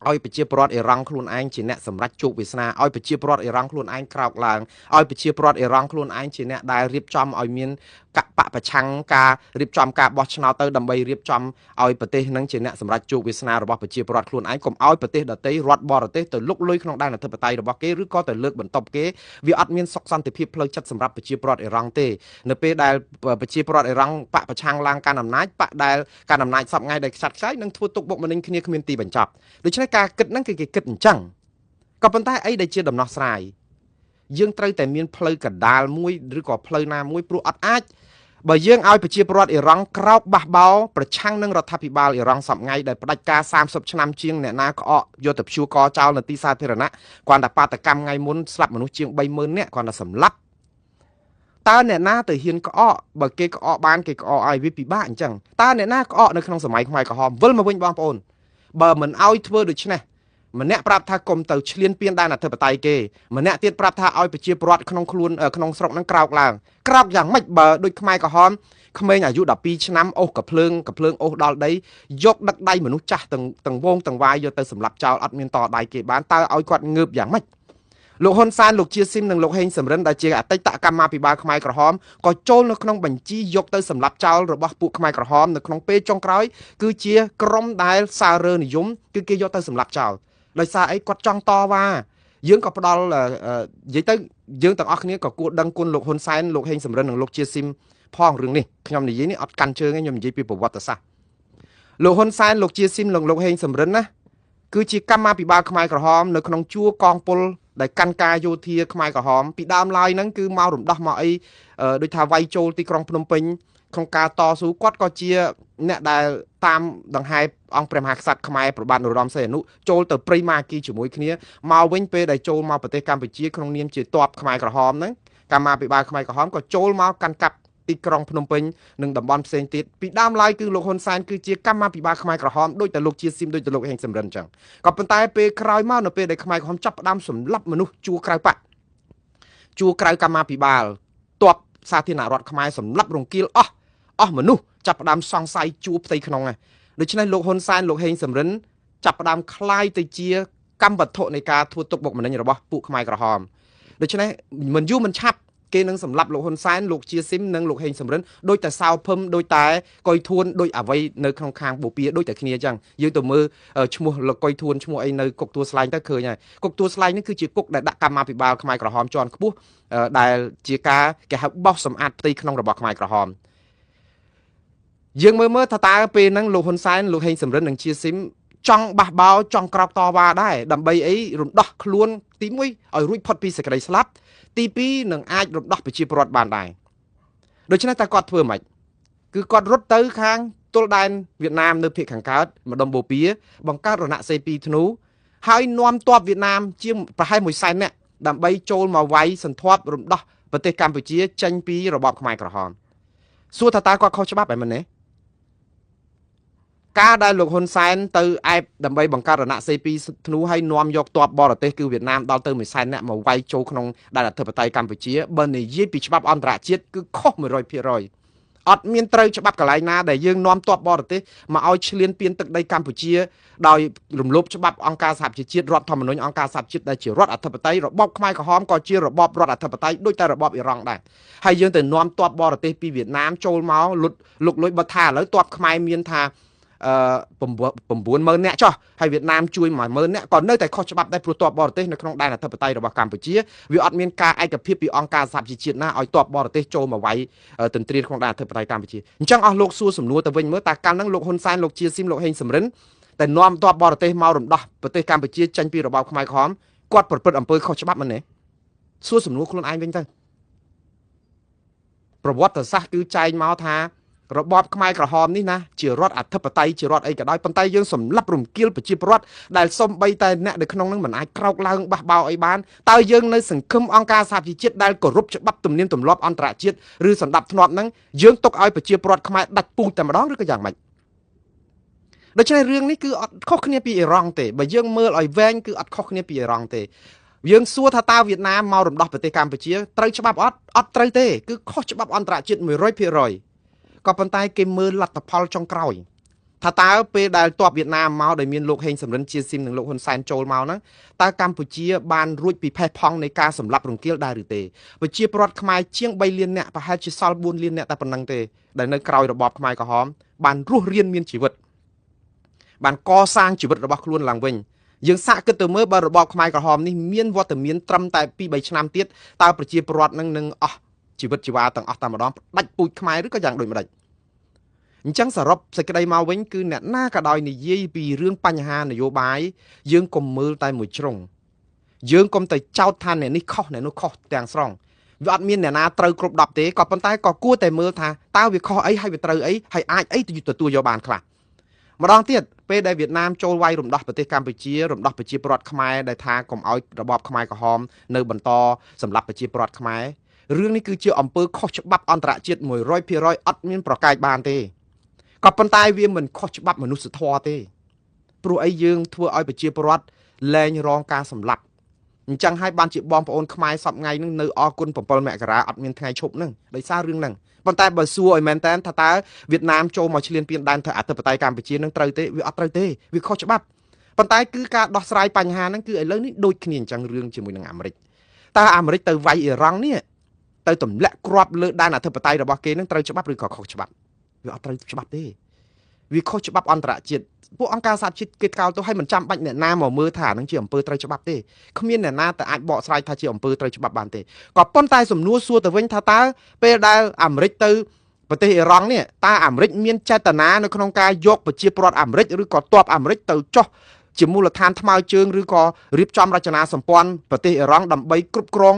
ឲ្យប្រជាពលរដ្ឋអ៊ីរ៉ង់ខ្លួនឯងជាអ្នកសម្រេចជោគវាសនាឲ្យប្រជាពលរដ្ឋអ៊ីរ៉ង់ខ្លួនឯងក្រោកឡើងឲ្យប្រជាពលរដ្ឋអ៊ីរ៉ង់ខ្លួនឯងជាអ្នកដែលរៀបចំឲ្យមានកបៈប្រឆាំងការរៀបចំការបោះឆ្នោតទៅដើម្បីរៀបចំឲ្យប្រទេសនឹងជាអ្នកសម្រេចជោគវាសនារបស់ប្រជាពលរដ្ឋខ្លួនឯងកុំឲ្យប្រទេសដទៃរដ្ឋបរទេសទៅលុកលុយក្នុងដែនអធិបតេយ្យរបស់គេឬក៏ទៅលើកបន្ទប់គេវាអត់មានសុខសន្តិភាពផ្លូវចិត្តសម្រាប់ប្រជាពលរដ្ឋអ៊ីរ៉ង់ទេនៅពេលដែលប្រជាពលរដ្ឋអ៊ីរ៉ង់បកប្រឆាំងឡើងកាន់អំណាចបកដែលកាន់អំណាចសពថ្ងៃដែលខ្ចាត់ខ្ចាយនឹងធ្វើទុកបុកម្នេញគ្នាគ្មានទីបញ្ចប់ដូច្នេះការគិតហ្នឹងគឺគេគិតអញ្ចឹងក៏ប៉ុន្តែអីដែលជាដំណោះស្រាយយើងត្រូវតែមានផ្លូវកណ្ដាលមួយឬក៏ផ្លូវណាមួយព្រោះអត់អាចបើយើងឲ្យប្រជាពលរដ្ឋអ៊ីរ៉ង់ក្រោកបះបោប្រឆាំងនឹងរដ្ឋាភិបាលអ៊ីរ៉ង់សពថ្ងៃដែលផ្ដាច់ការ30ឆ្នាំជាងអ្នកណាក្អកយកទៅព្យួរកចោលនៅទីសាធារណៈគាត់តែបាតកម្មថ្ងៃមុនស្លាប់មនុស្សជាង30000នាក់គាត់តែសម្លាប់តើអ្នកណាទៅហ៊ានក្អកបើគេក្អកបានគេក្អកឲ្យវាពិបាកអញ្ចឹងតើអ្នកណាក្អកនៅក្នុងសម័យខ្មែរក្រហមវិលមកវិញបងប្អូនបើមិនឲ្យធ្វើដូច្នេះម្នាក់ប្រាប់ថាកុំទៅឈ្លានពានដែនអធិបតេយ្យគេម្នាក់ទៀតប្រាប់ថាឲ្យប្រជាពលរដ្ឋក្នុងខ្លួនក្នុងស្រុកហ្នឹងក្រោកឡើងក្រោកយ៉ាងម៉េចបើដូចខ្មែរក្រហមក្មេងអាយុ12ឆ្នាំអូសកភ្លើងអូសដល់ដីយកដឹកដៃមនុស្សចាស់ទាំងវងទាំងវាយយកទៅសម្លាប់ចោលអត់មានតដៃគេបានតើឲ្យគាត់ងើបយ៉ាងម៉េចលោកហ៊ុនសែនលោកជាស៊ីមនិងលោកហេងសំរិនដែលជាអតីតកម្មាភិបាលខ្មែរក្រហមក៏ចូលនៅក្នុងបញ្ជីយកទៅសម្លាប់ចោលរបស់ពួកខ្មែរក្រហមនៅក្នុងពេលចុងក្រោយគឺជាក្រុមដែលសាររើនិយមគឺគេយកទៅសម្លាប់ចោលដោយសារអីគាត់ចង់តវ៉ាយើងក៏ផ្ដល់និយាយទៅយើងទាំងអស់គ្នាក៏គួរដឹងគុណលោកហ៊ុនសែនលោកហេងសំរិននិងលោកជាស៊ីមផងរឿងនេះខ្ញុំនិយាយនេះអត់កាន់ជើងទេខ្ញុំនិយាយពីប្រវត្តិសាស្ត្រលោកហ៊ុនសែនលោកជាស៊ីមនិងលោកហេងសំរិនណាគឺជាកម្មាភិបាលខ្មែរក្រហមនៅក្នុងជួរកងពលដែលកាន់ការយោធាខ្មែរក្រហមពីដើមឡើយហ្នឹងគឺមករំដោះមកអីដូចថាវាយចូលទីក្រុងភ្នំពេញក្នុងការតស៊ូគាត់ក៏ជាអ្នកដែលតាមដង្ហែអង្គព្រះមហាក្សត្រខ្មែរប្របាទនរោត្តមសីហនុចូលទៅព្រៃម៉ាគីជាមួយគ្នាមកវិញពេលដែលចូលមកប្រទេសកម្ពុជាក្នុងនាមជាទ័ពខ្មែរក្រហមហ្នឹងកម្មាភិបាលខ្មែរក្រហមក៏ចូលមកកាន់កាប់ទីក្រុងភ្នំពេញនិងតំបន់ផ្សេងទៀតពីដើមឡើយគឺលោកហ៊ុនសែនគឺជាកម្មាភិបាលខ្មែរក្រហមដូចតែលោកជាស៊ីមដូចតែលោកហេងសំរិនអញ្ចឹងក៏ប៉ុន្តែពេលក្រោយមកនៅពេលដែលខ្មែរក្រហមចាប់ផ្ដើមសម្លាប់មនុស្សជួរក្រៅបកជួរក្រៅកម្មាភិបាលទ័ពសាធារណរដ្ឋខ្មែរសម្លាប់រង្គាលអស់មនុស្សចាប់ផ្ដើមសង្ស័យជួរផ្ទៃក្នុងហ្នឹងដូច្នេះលោកហ៊ុនសែនលោកហេងសំរិនចាប់ផ្ដើមคล้ายទៅជាកម្មវត្ថុនៃការធ្វើទុកបុកម្នេញរបស់ពួកខ្មែរក្រហមដូច្នេះមិនយូរមិនឆាប់គេនឹងសម្លាប់លោកហ៊ុនសែនលោកជាស៊ីមនិងលោកហេងសំរិនដូចតែសៅភឹមដូចតែកុយធួនដូចអ្វីនៅក្នុងខាងបូព៌ាដូចតែគ្នាអញ្ចឹងយើងទៅមើលឈ្មោះលោកកុយធួនឈ្មោះអីនៅគុកទួលស្លែងទៅឃើញហើយគុកទួលស្លែងនេះគឺជាគុកដែលដាក់កម្មាភិបាលខ្មែរក្រហមជាន់ខ្ពស់ដែលជាការគេហៅបោះសម្អាតផ្ទៃក្នុងរបស់ខ្មែរក្រហមយើងមើលថាតើពេលហ្នឹងលោកហ៊ុនសែនលោកហេងសំរិននិងជាស៊ីមចង់បះបោចង់ក្រោកតវ៉ាដែរដើម្បីអីរំដោះខ្លួនទី1ឲ្យរួចផុតពីសេចក្តីស្លាប់ទី2នឹងអាចរំដោះប្រជាពលរដ្ឋបានដែរដូច្នេះតែគាត់ធ្វើមិនគឺគាត់រត់ទៅខាងទល់ដែនវៀតណាមនៅភាគខាងកើតម្ដុំបូព៌ាបង្កើតរណសេរី2ធ្នូហើយនាំទ័ពវៀតណាមជាប្រហែល100,000នាក់ដើម្បីចូលមកវាយសន្ធាប់រំដោះប្រទេសកម្ពុជាចេញពីរបបខ្មែរក្រហមសួរថាតើគាត់ខុសច្បាប់ហើយមែនទេការដែលលោកហ៊ុនសែនទៅអែបដើម្បីបង្កើតរណសេរី2ធ្នូហើយនាំយកទ័ពបរទេសគឺវៀតណាមដល់ទៅ100,000នាក់មកវាយចូលក្នុងដែនអធិបតេយ្យកម្ពុជាបើនិយាយពីច្បាប់អន្តរជាតិគឺខុស 100% អត់មានត្រូវច្បាប់កន្លែងណាដែលយើងនាំទ័ពបរទេសមកឲ្យឈ្លានពានទឹកដីកម្ពុជាដោយរំលោភច្បាប់អង្គការសហប្រជាជាតិរដ្ឋធម្មនុញ្ញអង្គការសហជាតិដែលជារដ្ឋអធិបតេយ្យរបបខ្មែរក្រហមក៏ជារបបរដ្ឋអធិបតេយ្យដូចតែរបបអ៊ីរ៉ង់ដែរហើយយើងទៅនាំទ័ពបរទេសពីវៀតណាមចូលមកលុកលុយបើថាឥឡូវទ័ពខ្មែរមានថា90000នាក់ចុះហើយវៀតណាមជួយ10000នាក់ក៏នៅតែខុសច្បាប់ដែរព្រោះទ័ពបរទេសនៅក្នុងដែនអធិបតេយ្យរបស់កម្ពុជាវាអត់មានការឯកភាពពីអង្គការសហប្រជាជាតិណាឲ្យទ័ពបរទេសចូលមកវាយទន្ទ្រានក្នុងដែនអធិបតេយ្យកម្ពុជាអញ្ចឹងអស់លោកសួរសំណួរទៅវិញមើលតើកាលហ្នឹងលោកហ៊ុនសែនលោកជាស៊ីមលោកហេងសំរិនតែនាំទ័ពបរទេសមករំដោះប្រទេសកម្ពុជាចេញពីរបបខ្មែរក្រហមគាត់ប្រព្រឹត្តអំពើខុសច្បាប់មែនទេសួរសំណួរខ្លួនឯងវិញទៅប្រវត្តិសាស្ត្រគឺចែងមកថា របបខ្មែរក្រហមនេះណាជារដ្ឋអធិបតេយ្យជារដ្ឋអីក៏ដោយប៉ុន្តែយើងសម្លាប់រំគាលប្រជាពលរដ្ឋដែលសំបីតែអ្នកនៅក្នុងនឹងមិនអាចក្រោកឡើងបះបោអីបានតើយើងនៅសង្ឃឹមអង្គការសហជីវជាតិដែលគោរពច្បាប់ទំនៀមទម្លាប់អន្តរជាតិឬសន្តិភាពហ្នឹងយើងទុកឲ្យប្រជាពលរដ្ឋខ្មែរដាច់ពូជតែម្ដងឬក៏យ៉ាងម៉េចដូច្នេះរឿងនេះគឺអត់ខុសគ្នាពីអ៊ីរ៉ង់ទេបើយើងមើលឲ្យវែងគឺអត់ខុសគ្នាពីអ៊ីរ៉ង់ទេយើងសួរថាតើវៀតណាមមករំដោះប្រទេសកម្ពុជាត្រូវច្បាប់អត់ត្រូវទេគឺខុសច្បាប់អន្តរជាតិ 100% ក៏ប៉ុន្តែគេមើលលទ្ធផលចុងក្រោយថាតើពេលដែលទ័ពវៀតណាមមកដែលមានលោកហេងសំរិនជាស៊ីមនិងលោកហ៊ុនសែនចូលមកហ្នឹងតើកម្ពុជាបានរួចពីផេះផង់នៃការសម្លាប់រង្គាលដែរឬទេប្រជាពលរដ្ឋខ្មែរជាង3លាននាក់ប្រហែលជាសល់4លាននាក់តែប៉ុណ្្នឹងទេដែលនៅក្រោយរបបខ្មែរក្រហមបានរស់រានមានជីវិតបានកសាងជីវិតរបស់ខ្លួនឡើងវិញយើងសាកគិតទៅមើលបើរបបខ្មែរក្រហមនេះមានវត្តមានត្រឹមតែ2-3ឆ្នាំទៀតតើប្រជាពលរដ្ឋនឹងអស់ជីវិតជីវ៉ាទាំងអស់តែម្ដងផ្ដាច់ពូជខ្មែរឬក៏យ៉ាងដូចម្ដេចអញ្ចឹងសរុបសេចក្តីមកវិញគឺអ្នកណាក៏ដោយនិយាយពីរឿងបញ្ហានយោបាយយើងកុំមើលតែមួយជ្រុងយើងកុំតែចោទថាអ្នកនេះខុសអ្នកនោះខុសទាំងស្រុងវាអត់មានអ្នកណាត្រូវគ្រប់10ទេក៏ប៉ុន្តែក៏គួរតែមើលថាតើវាខុសអីហើយវាត្រូវអីហើយអាចអីទៅទទួលយកបានខ្លះម្ដងទៀតពេលដែលវៀតណាមចូលវាយរំដោះប្រទេសកម្ពុជារំដោះប្រជាពលរដ្ឋខ្មែរដែលថាកុំឲ្យរបបខ្មែរក្រហមនៅបន្តសម្រាប់ប្រជាពលរដ្ឋខ្មែររឿងនេះគឺជាអំពើខុសច្បាប់អន្តរជាតិ 100% អត់មានប្រកែកបានទេក៏ប៉ុន្តែវាមិនខុសច្បាប់មនុស្សធម៌ទេព្រោះអីយើងធ្វើឲ្យប្រជាពលរដ្ឋលែងរងការសម្លាប់អញ្ចឹងហើយបានជាបងប្អូនខ្មែរសពថ្ងៃនឹងនៅអរគុណ7មករាអត់មានថ្ងៃឈប់នឹងដោយសាររឿងហ្នឹងប៉ុន្តែបើសួរឲ្យមែនតើថាតើវៀតណាមចូលមកឈ្លានពានដែនធ្វើអធិបតេយ្យកម្ពុជានឹងត្រូវទេវាអត់ត្រូវទេវាខុសច្បាប់ប៉ុន្តែគឺការដោះស្រាយបញ្ហាហ្នឹងគឺឥឡូវនេះដូចគ្នាអញ្ចឹងរឿងជាមួយនឹងអាមេរិកតើអាមេរិកទៅវាយអ៊ីរ៉ង់នេះទៅទម្លាក់គ្រាប់លើដែនអធិបតេយ្យរបស់គេនឹងត្រូវច្បាប់ឬក៏ខុសច្បាប់វាអត់ត្រូវច្បាប់ទេវាខុសច្បាប់អន្តរជាតិពួកអង្គការសហជីវជាតិគេកោតទៅឲ្យមិនចាំបាច់អ្នកណាមកមើលថានឹងជាអំពើត្រូវច្បាប់ទេគ្មានអ្នកណាទៅអាចបកស្រាយថាជាអំពើត្រូវច្បាប់បានទេក៏ប៉ុន្តែសំណួរសួរទៅវិញថាតើពេលដែលអាមេរិកទៅប្រទេសអ៊ីរ៉ង់នេះតើអាមេរិកមានចេតនានៅក្នុងការយកប្រជាពលរដ្ឋអាមេរិកឬក៏ទ័ពអាមេរិកទៅចោះជាមូលដ្ឋានថ្មើរជើងឬក៏រៀបចំរចនាសម្ព័ន្ធប្រទេសអ៊ីរ៉ង់ដើម្បីគ្រប់គ្រង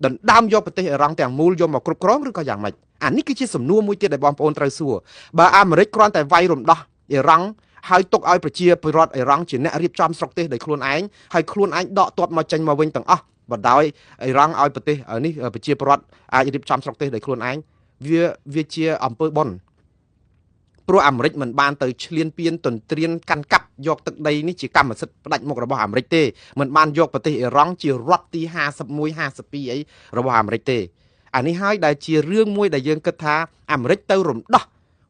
ដណ្ដើមយកប្រទេសអ៊ីរ៉ង់ទាំងមូលយកមកគ្រប់គ្រងឬក៏យ៉ាងម៉េចអានេះគឺជាសំណួរមួយទៀតដែលបងប្អូនត្រូវសួរបើអាមេរិកគ្រាន់តែវាយរំដោះអ៊ីរ៉ង់ហើយទុកឲ្យប្រជាពលរដ្ឋអ៊ីរ៉ង់ជាអ្នករៀបចំស្រុកទេសដោយខ្លួនឯងហើយខ្លួនឯងដកទ័ពមកចេញមកវិញទាំងអស់បដោយអ៊ីរ៉ង់ឲ្យប្រទេសនេះប្រជាពលរដ្ឋអាចរៀបចំស្រុកទេសដោយខ្លួនឯងវាជាអំពើបុណ្យព្រោះអាមេរិកមិនបានទៅឈ្លានពានទន្ទ្រានកាន់កាប់យកទឹកដីនេះជាកម្មសិទ្ធិផ្ដាច់មុខរបស់អាមេរិកទេមិនបានយកប្រទេសអ៊ីរ៉ង់ជារដ្ឋទី51 52អីរបស់អាមេរិកទេអានេះហើយដែលជារឿងមួយដែលយើងគិតថាអាមេរិកទៅរំដោះ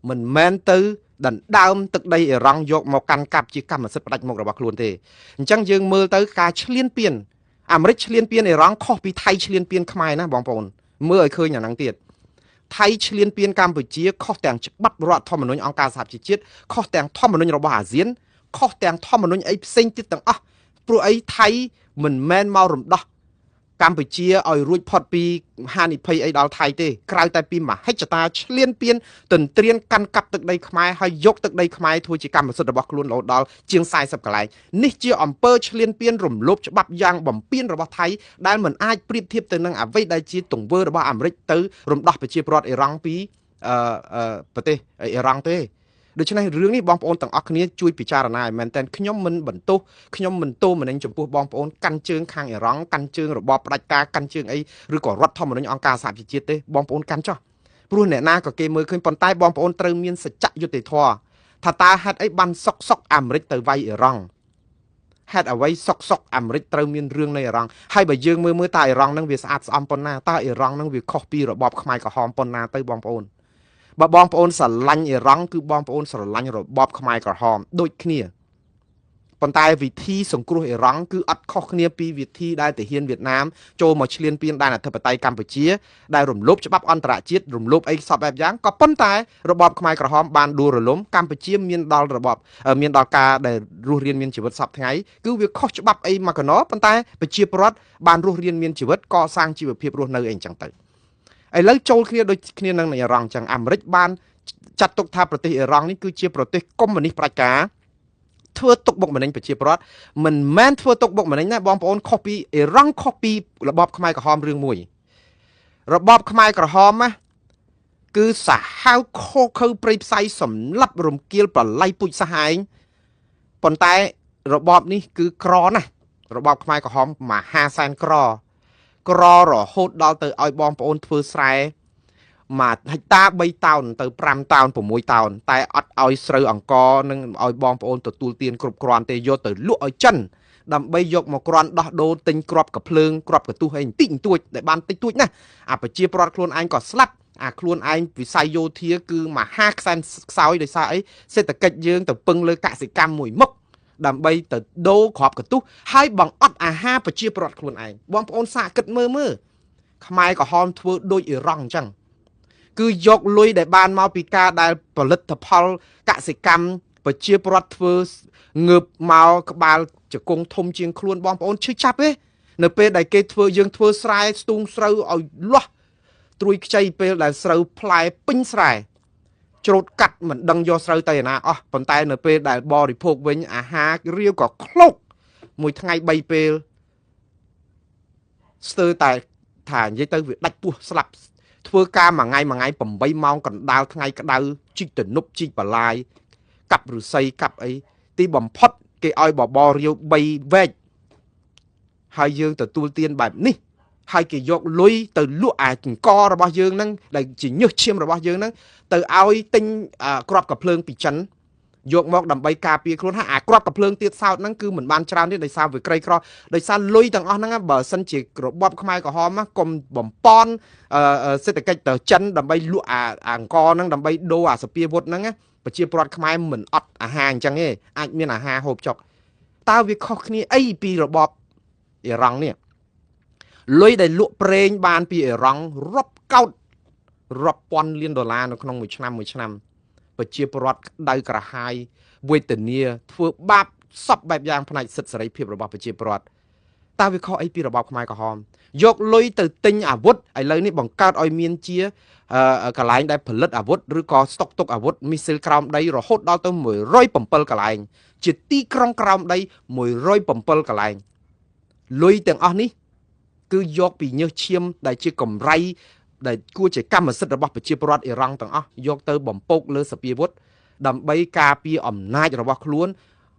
មិនមែនទៅដណ្ដើមទឹកដីអ៊ីរ៉ង់យកមកកាន់កាប់ជាកម្មសិទ្ធិផ្ដាច់មុខរបស់ខ្លួនទេអញ្ចឹងយើងមើលទៅការឈ្លានពានអាមេរិកឈ្លានពានអ៊ីរ៉ង់ខុសពីថៃឈ្លានពានខ្មែរណាបងប្អូនមើលឲ្យឃើញអាហ្នឹងទៀតថៃឈ្លានពានកម្ពុជាខុសទាំងច្បាប់រដ្ឋធម្មនុញ្ញអង្គការសហជីវជាតិខុសទាំងធម្មនុញ្ញរបស់អាស៊ានខុសទាំងធម្មនុញ្ញអីផ្សេងទៀតទាំងអស់ព្រោះអីថៃមិនមែនមករំដោះកម្ពុជាឲ្យរួចផុតពីហានិភ័យអីដល់ថៃទេក្រៅតែពីមហិច្ឆតាឈ្លានពានទន្ទ្រានកាន់កាប់ទឹកដីខ្មែរហើយយកទឹកដីខ្មែរធ្វើជាកម្មសិទ្ធិរបស់ខ្លួនរហូតដល់ជាង40កន្លែងនេះជាអំពើឈ្លានពានរំលោភច្បាប់យ៉ាងបំពានរបស់ថៃដែលមិនអាចប្រៀបធៀបទៅនឹងអ្វីដែលជាទង្វើរបស់អាមេរិកទៅរំដោះប្រជាពលរដ្ឋអ៊ីរ៉ង់ពីប្រទេសអ៊ីរ៉ង់ទេដូច្នេះរឿងនេះបងប្អូនទាំងអស់គ្នាជួយពិចារណាឲ្យមែនតើខ្ញុំមិនបន្ទោសខ្ញុំមិនទោសមនិញចំពោះបងប្អូនកាន់ជើងខាងអ៊ីរ៉ង់កាន់ជើងរបបផ្ដាច់ការកាន់ជើងអីឬក៏រដ្ឋធម្មនុញ្ញអង្គការសហជីវជាតិទេបងប្អូនកាន់ចោះព្រោះអ្នកណាក៏គេមើលឃើញប៉ុន្តែបងប្អូនត្រូវមានសច្ចយុត្តិធម៌ថាតើហេតុអីបានសុកអាមេរិកទៅវាយអ៊ីរ៉ង់ហេតុអ្វីសុកអាមេរិកត្រូវមានរឿងនៅអ៊ីរ៉ង់ហើយបើយើងមើលតើអ៊ីរ៉ង់នឹងវាស្អាតស្អំប៉ុណ្ណាតើអ៊ីរ៉ង់នឹងវាខុសពីរបបខ្មែរក្រហមប៉ុណ្ណាទៅបងប្អូនបើបងប្អូនស្រឡាញ់អ៊ីរ៉ង់គឺបងប្អូនស្រឡាញ់របបខ្មែរក្រហមដូចគ្នាប៉ុន្តែវិធីសង្គ្រោះអ៊ីរ៉ង់គឺអត់ខុសគ្នាពីវិធីដែលទាហានវៀតណាមចូលមកឈ្លានពានដែនអធិបតេយ្យកម្ពុជាដែលរំលោភច្បាប់អន្តរជាតិរំលោភអីសពបែបយ៉ាងក៏ប៉ុន្តែរបបខ្មែរក្រហមបានដួលរលំកម្ពុជាមានដល់មានដល់ការដែលរស់រានមានជីវិតសពថ្ងៃគឺវាខុសច្បាប់អីមកកណោប៉ុន្តែប្រជាពលរដ្ឋបានរស់រានមានជីវិតកសាងជីវភាពរស់នៅអីចឹងទៅឥឡូវចូលគ្នាដូចគ្នានឹងអ៊ីរ៉ង់ចឹងអាមេរិកបានចាត់ទុកថាប្រទេសអ៊ីរ៉ង់នេះគឺជាប្រទេសកុម្មុយនីសផ្ដាច់ការធ្វើទុកបុកម្នេញប្រជាពលរដ្ឋមិនមែនធ្វើទុកបុកម្នេញណាបងប្អូនខុសពីអ៊ីរ៉ង់ខុសពីរបបខ្មែរក្រហមរឿងមួយរបបខ្មែរក្រហមណា គឺសាហាវខូខើព្រៃផ្សៃសម្លាប់រំគាលប្រឡ័យពុជសាហាយប៉ុន្តែរបបនេះគឺក្រណាស់របបខ្មែរក្រហមមហាសែនក្ររហូតដល់ទៅឲ្យបងប្អូនធ្វើស្រែមួយហិកតា3តោនទៅ5តោន6តោនតែអត់ឲ្យស្រូវអង្គនឹងឲ្យបងប្អូនទទួលទានគ្រប់គ្រាន់ទេយកទៅលក់ឲ្យចិនដើម្បីយកមកគ្រាន់ដោះដូរទិញគ្រាប់កភ្លើងគ្រាប់កន្ទុះអីបន្តិចបន្តួចដែលបានតិចតួចណាអាប្រជាប្រដ្ឋខ្លួនឯងក៏ស្លាប់អាខ្លួនឯងវិស័យយោធាគឺមហាខ្សែនខ្សោយដោយសារអីសេដ្ឋកិច្ចយើងទៅពឹងលើកសិកម្មមួយមុខដើម្បីទៅដូរគ្រាប់កន្ទុះហើយបង្អត់អាហារប្រជាប្រដ្ឋខ្លួនឯងបងប្អូនសាកគិតមើលខ្មែរក្រហមធ្វើដូចអ៊ីរ៉ង់អញ្ចឹងគឺយកលុយដែលបានមកពីការដែលផលិតផលកសិកម្មប្រជាប្រដ្ឋធ្វើងើបមកក្បាលជង្គង់ធំជាងខ្លួនបងប្អូនឈឺចាប់ទេនៅពេលដែលគេធ្វើយើងធ្វើស្រែស្ទូងស្រូវឲ្យលាស់ត្រួយខ្ចីពេលដែលស្រូវផ្លែពេញស្រែច្រូតកាត់មិនដឹងយកស្រូវទៅឯណាអស់ប៉ុន្តែនៅពេលដែលបរិភោគវិញអាហាររាវក៏ខ្លោកមួយថ្ងៃ3ពេលស្ទើរតែថានិយាយទៅវាដាច់ពោះស្លាប់ធ្វើការមួយថ្ងៃ8ម៉ោងកណ្ដាលថ្ងៃក្តៅជីកទំនប់ជីកបលាយកាប់ឫស្សីកាប់អីទីបំផុតគេឲ្យបបររាវ3វែកហើយយើងទទួលទានបែបនេះហើយគេយកលុយទៅលក់អាចង្ករបស់យើងហ្នឹងដែលជាញើសឈាមរបស់យើងហ្នឹងទៅឲ្យទិញគ្រាប់កាភ្លើងពីចិនយកមកដើម្បីការពារខ្លួនហើយអាគ្រាប់កាភ្លើងទៀតសោតហ្នឹងគឺមិនបានច្រើនទេដោយសារវាក្រីក្រដោយសារលុយទាំងអស់ហ្នឹងបើសិនជារបបខ្មែរក្រហមកុំបំពន់សេដ្ឋកិច្ចទៅចិនដើម្បីលក់អាអង្គហ្នឹងដើម្បីដូរអាសពាវុធហ្នឹងប្រជាពលរដ្ឋខ្មែរមិនអត់អាហារអញ្ចឹងទេអាចមានអាហារហូបចុកតើវាខុសគ្នាអីពីរបបអ៊ីរ៉ង់នេះលុយដែលលក់ប្រេងបានពីអ៊ីរ៉ង់រាប់កោតរាប់ពាន់លានដុល្លារនៅក្នុងមួយឆ្នាំប្រជាពលរដ្ឋក្តៅក្រហាយវេទនាធ្វើបាបសពបែបយ៉ាងផ្នែកសិទ្ធិសេរីភាពរបស់ប្រជាពលរដ្ឋតើវាខុសអីពីរបបខ្មែរក្រហមយកលុយទៅទិញអាវុធឥឡូវនេះបង្កើតឲ្យមានជាកន្លែងដែលផលិតអាវុធឬក៏ស្តុកទុកអាវុធមីស៊ីលក្រោមដីរហូតដល់ទៅ107កន្លែងជាទីក្រុងក្រោមដី107កន្លែងលុយទាំងអស់នេះគឺយកពីញើសឈាមដែលជាកម្រៃដែលគួរជាកម្មសិទ្ធិរបស់ប្រជាពលរដ្ឋអ៊ីរ៉ង់ទាំងអស់យកទៅបំពោកលើសពាវុធដើម្បីការពារអំណាចរបស់ខ្លួន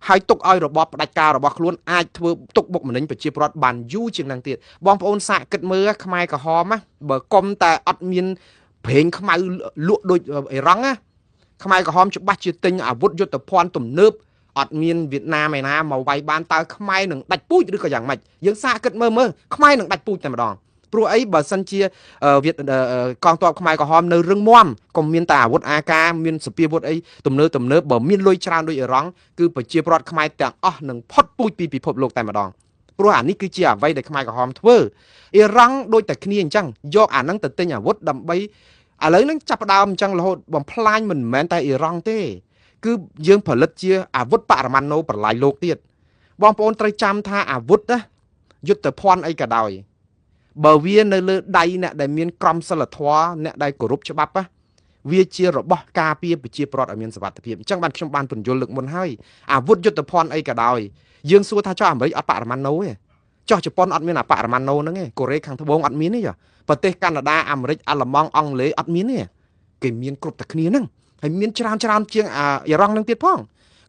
ហើយទុកឲ្យរបបផ្ដាច់ការរបស់ខ្លួនអាចធ្វើទុកបុកម្នេញប្រជាពលរដ្ឋបានយូរជាងនឹងទៀតបងប្អូនសាកគិតមើលខ្មែរក្រហមបើកុំតែអត់មានប្រេងខ្មៅលក់ដូចអ៊ីរ៉ង់ខ្មែរក្រហមច្បាស់ជាទិញអាវុធយុទ្ធភ័ណ្ឌទំនើបអត់មានវៀតណាមឯណាមកវាយបានតើខ្មែរនឹងដាច់ពូជឬក៏យ៉ាងម៉េចយើងសាកគិតមើលខ្មែរនឹងដាច់ពូជតែម្ដងព្រោះអីបើសិនជាកងទ័ពខ្មែរក្រហមនៅរឹងមាំកុំមានតែអាវុធAKមានសពាវុធអីទំនើបបើមានលុយច្រើនដូចអ៊ីរ៉ង់គឺប្រជាពលរដ្ឋខ្មែរទាំងអស់នឹងផុតពូជពីពិភពលោកតែម្ដងព្រោះអានេះគឺជាអ្វីដែលខ្មែរក្រហមធ្វើអ៊ីរ៉ង់ដូចតែគ្នាអញ្ចឹងយកអាហ្នឹងទៅទិញអាវុធដើម្បីឥឡូវហ្នឹងចាប់ផ្ដើមអញ្ចឹងរហូតបំផ្លាញមិនមែនតែអ៊ីរ៉ង់ទេគឺយើងផលិតជាអាវុធបរមាណូប្រឡាយលោកទៀតបងប្អូនត្រូវចាំថាអាវុធណាយុទ្ធភ័ណ្ឌអីក៏ដោយបើវានៅលើដៃអ្នកដែលមានក្រមសីលធម៌អ្នកដែលគោរពច្បាប់វាជារបស់ការពារប្រជាប្រដ្ឋឲ្យមានសុវត្ថិភាពអញ្ចឹងបានខ្ញុំបានពន្យល់លើកមុនហើយអាវុធយុទ្ធភ័ណ្ឌអីក៏ដោយយើងសួរថាចុះអាមេរិកអត់បរមាណូទេចុះជប៉ុនអត់មានអាបរមាណូហ្នឹងទេកូរ៉េខាងត្បូងអត់មានទេប្រទេសកាណាដាអាមេរិកអាល្លឺម៉ង់អង់គ្លេសអត់មានទេគេមានគ្រប់តែគ្នាហ្នឹងហើយមានច្រើនជាងអ៊ីរ៉ង់ហ្នឹងទៀតផង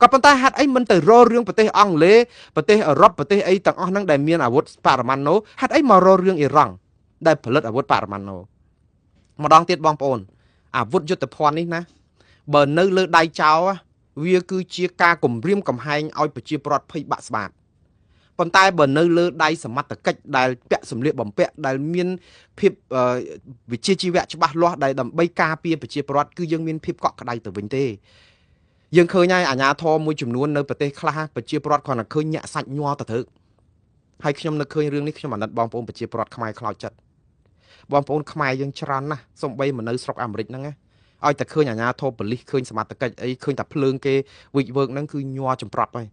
ក៏ប៉ុន្តែហេតុអីមិនទៅរករឿងប្រទេសអង់គ្លេសប្រទេសអឺរ៉ុបប្រទេសអីទាំងអស់ហ្នឹងដែលមានអាវុធបរមាណូហេតុអីមករករឿងអ៊ីរ៉ង់ដែលផលិតអាវុធបរមាណូម្ដងទៀតបងប្អូនអាវុធយុទ្ធភ័ណ្ឌនេះណាបើនៅលើដៃចោលវាគឺជាការគំរាមកំហែងឲ្យប្រជាពលរដ្ឋភ័យបាក់ស្បាតប៉ុន្តែបើនៅលើដៃសមត្ថកិច្ចដែលពាក់សម្លៀកបំពាក់ដែលមានភាពវិជ្ជាជីវៈច្បាស់លាស់ដែលដើម្បីការពារប្រជាពលរដ្ឋគឺយើងមានភាពកក់ក្ដៅទៅវិញទេយើងឃើញហើយអាជ្ញាធរមួយចំនួននៅប្រទេសខ្លះប្រជាពលរដ្ឋគ្រាន់តែឃើញញាក់សាច់ញ័រទៅត្រូវហើយខ្ញុំនឹកឃើញរឿងនេះខ្ញុំអាណិតបងប្អូនប្រជាពលរដ្ឋខ្មែរខ្លោចចិត្តបងប្អូនខ្មែរយើងច្រើនណាស់សូម្បីមកនៅស្រុកអាមេរិកហ្នឹងឲ្យតែឃើញអាជ្ញាធរប៉ូលីសឃើញសមត្ថកិច្ចអីឃើញតែភ្លើងគេវិចវើកហ្នឹងគឺញ័រចម្ប្រាប់ហើយ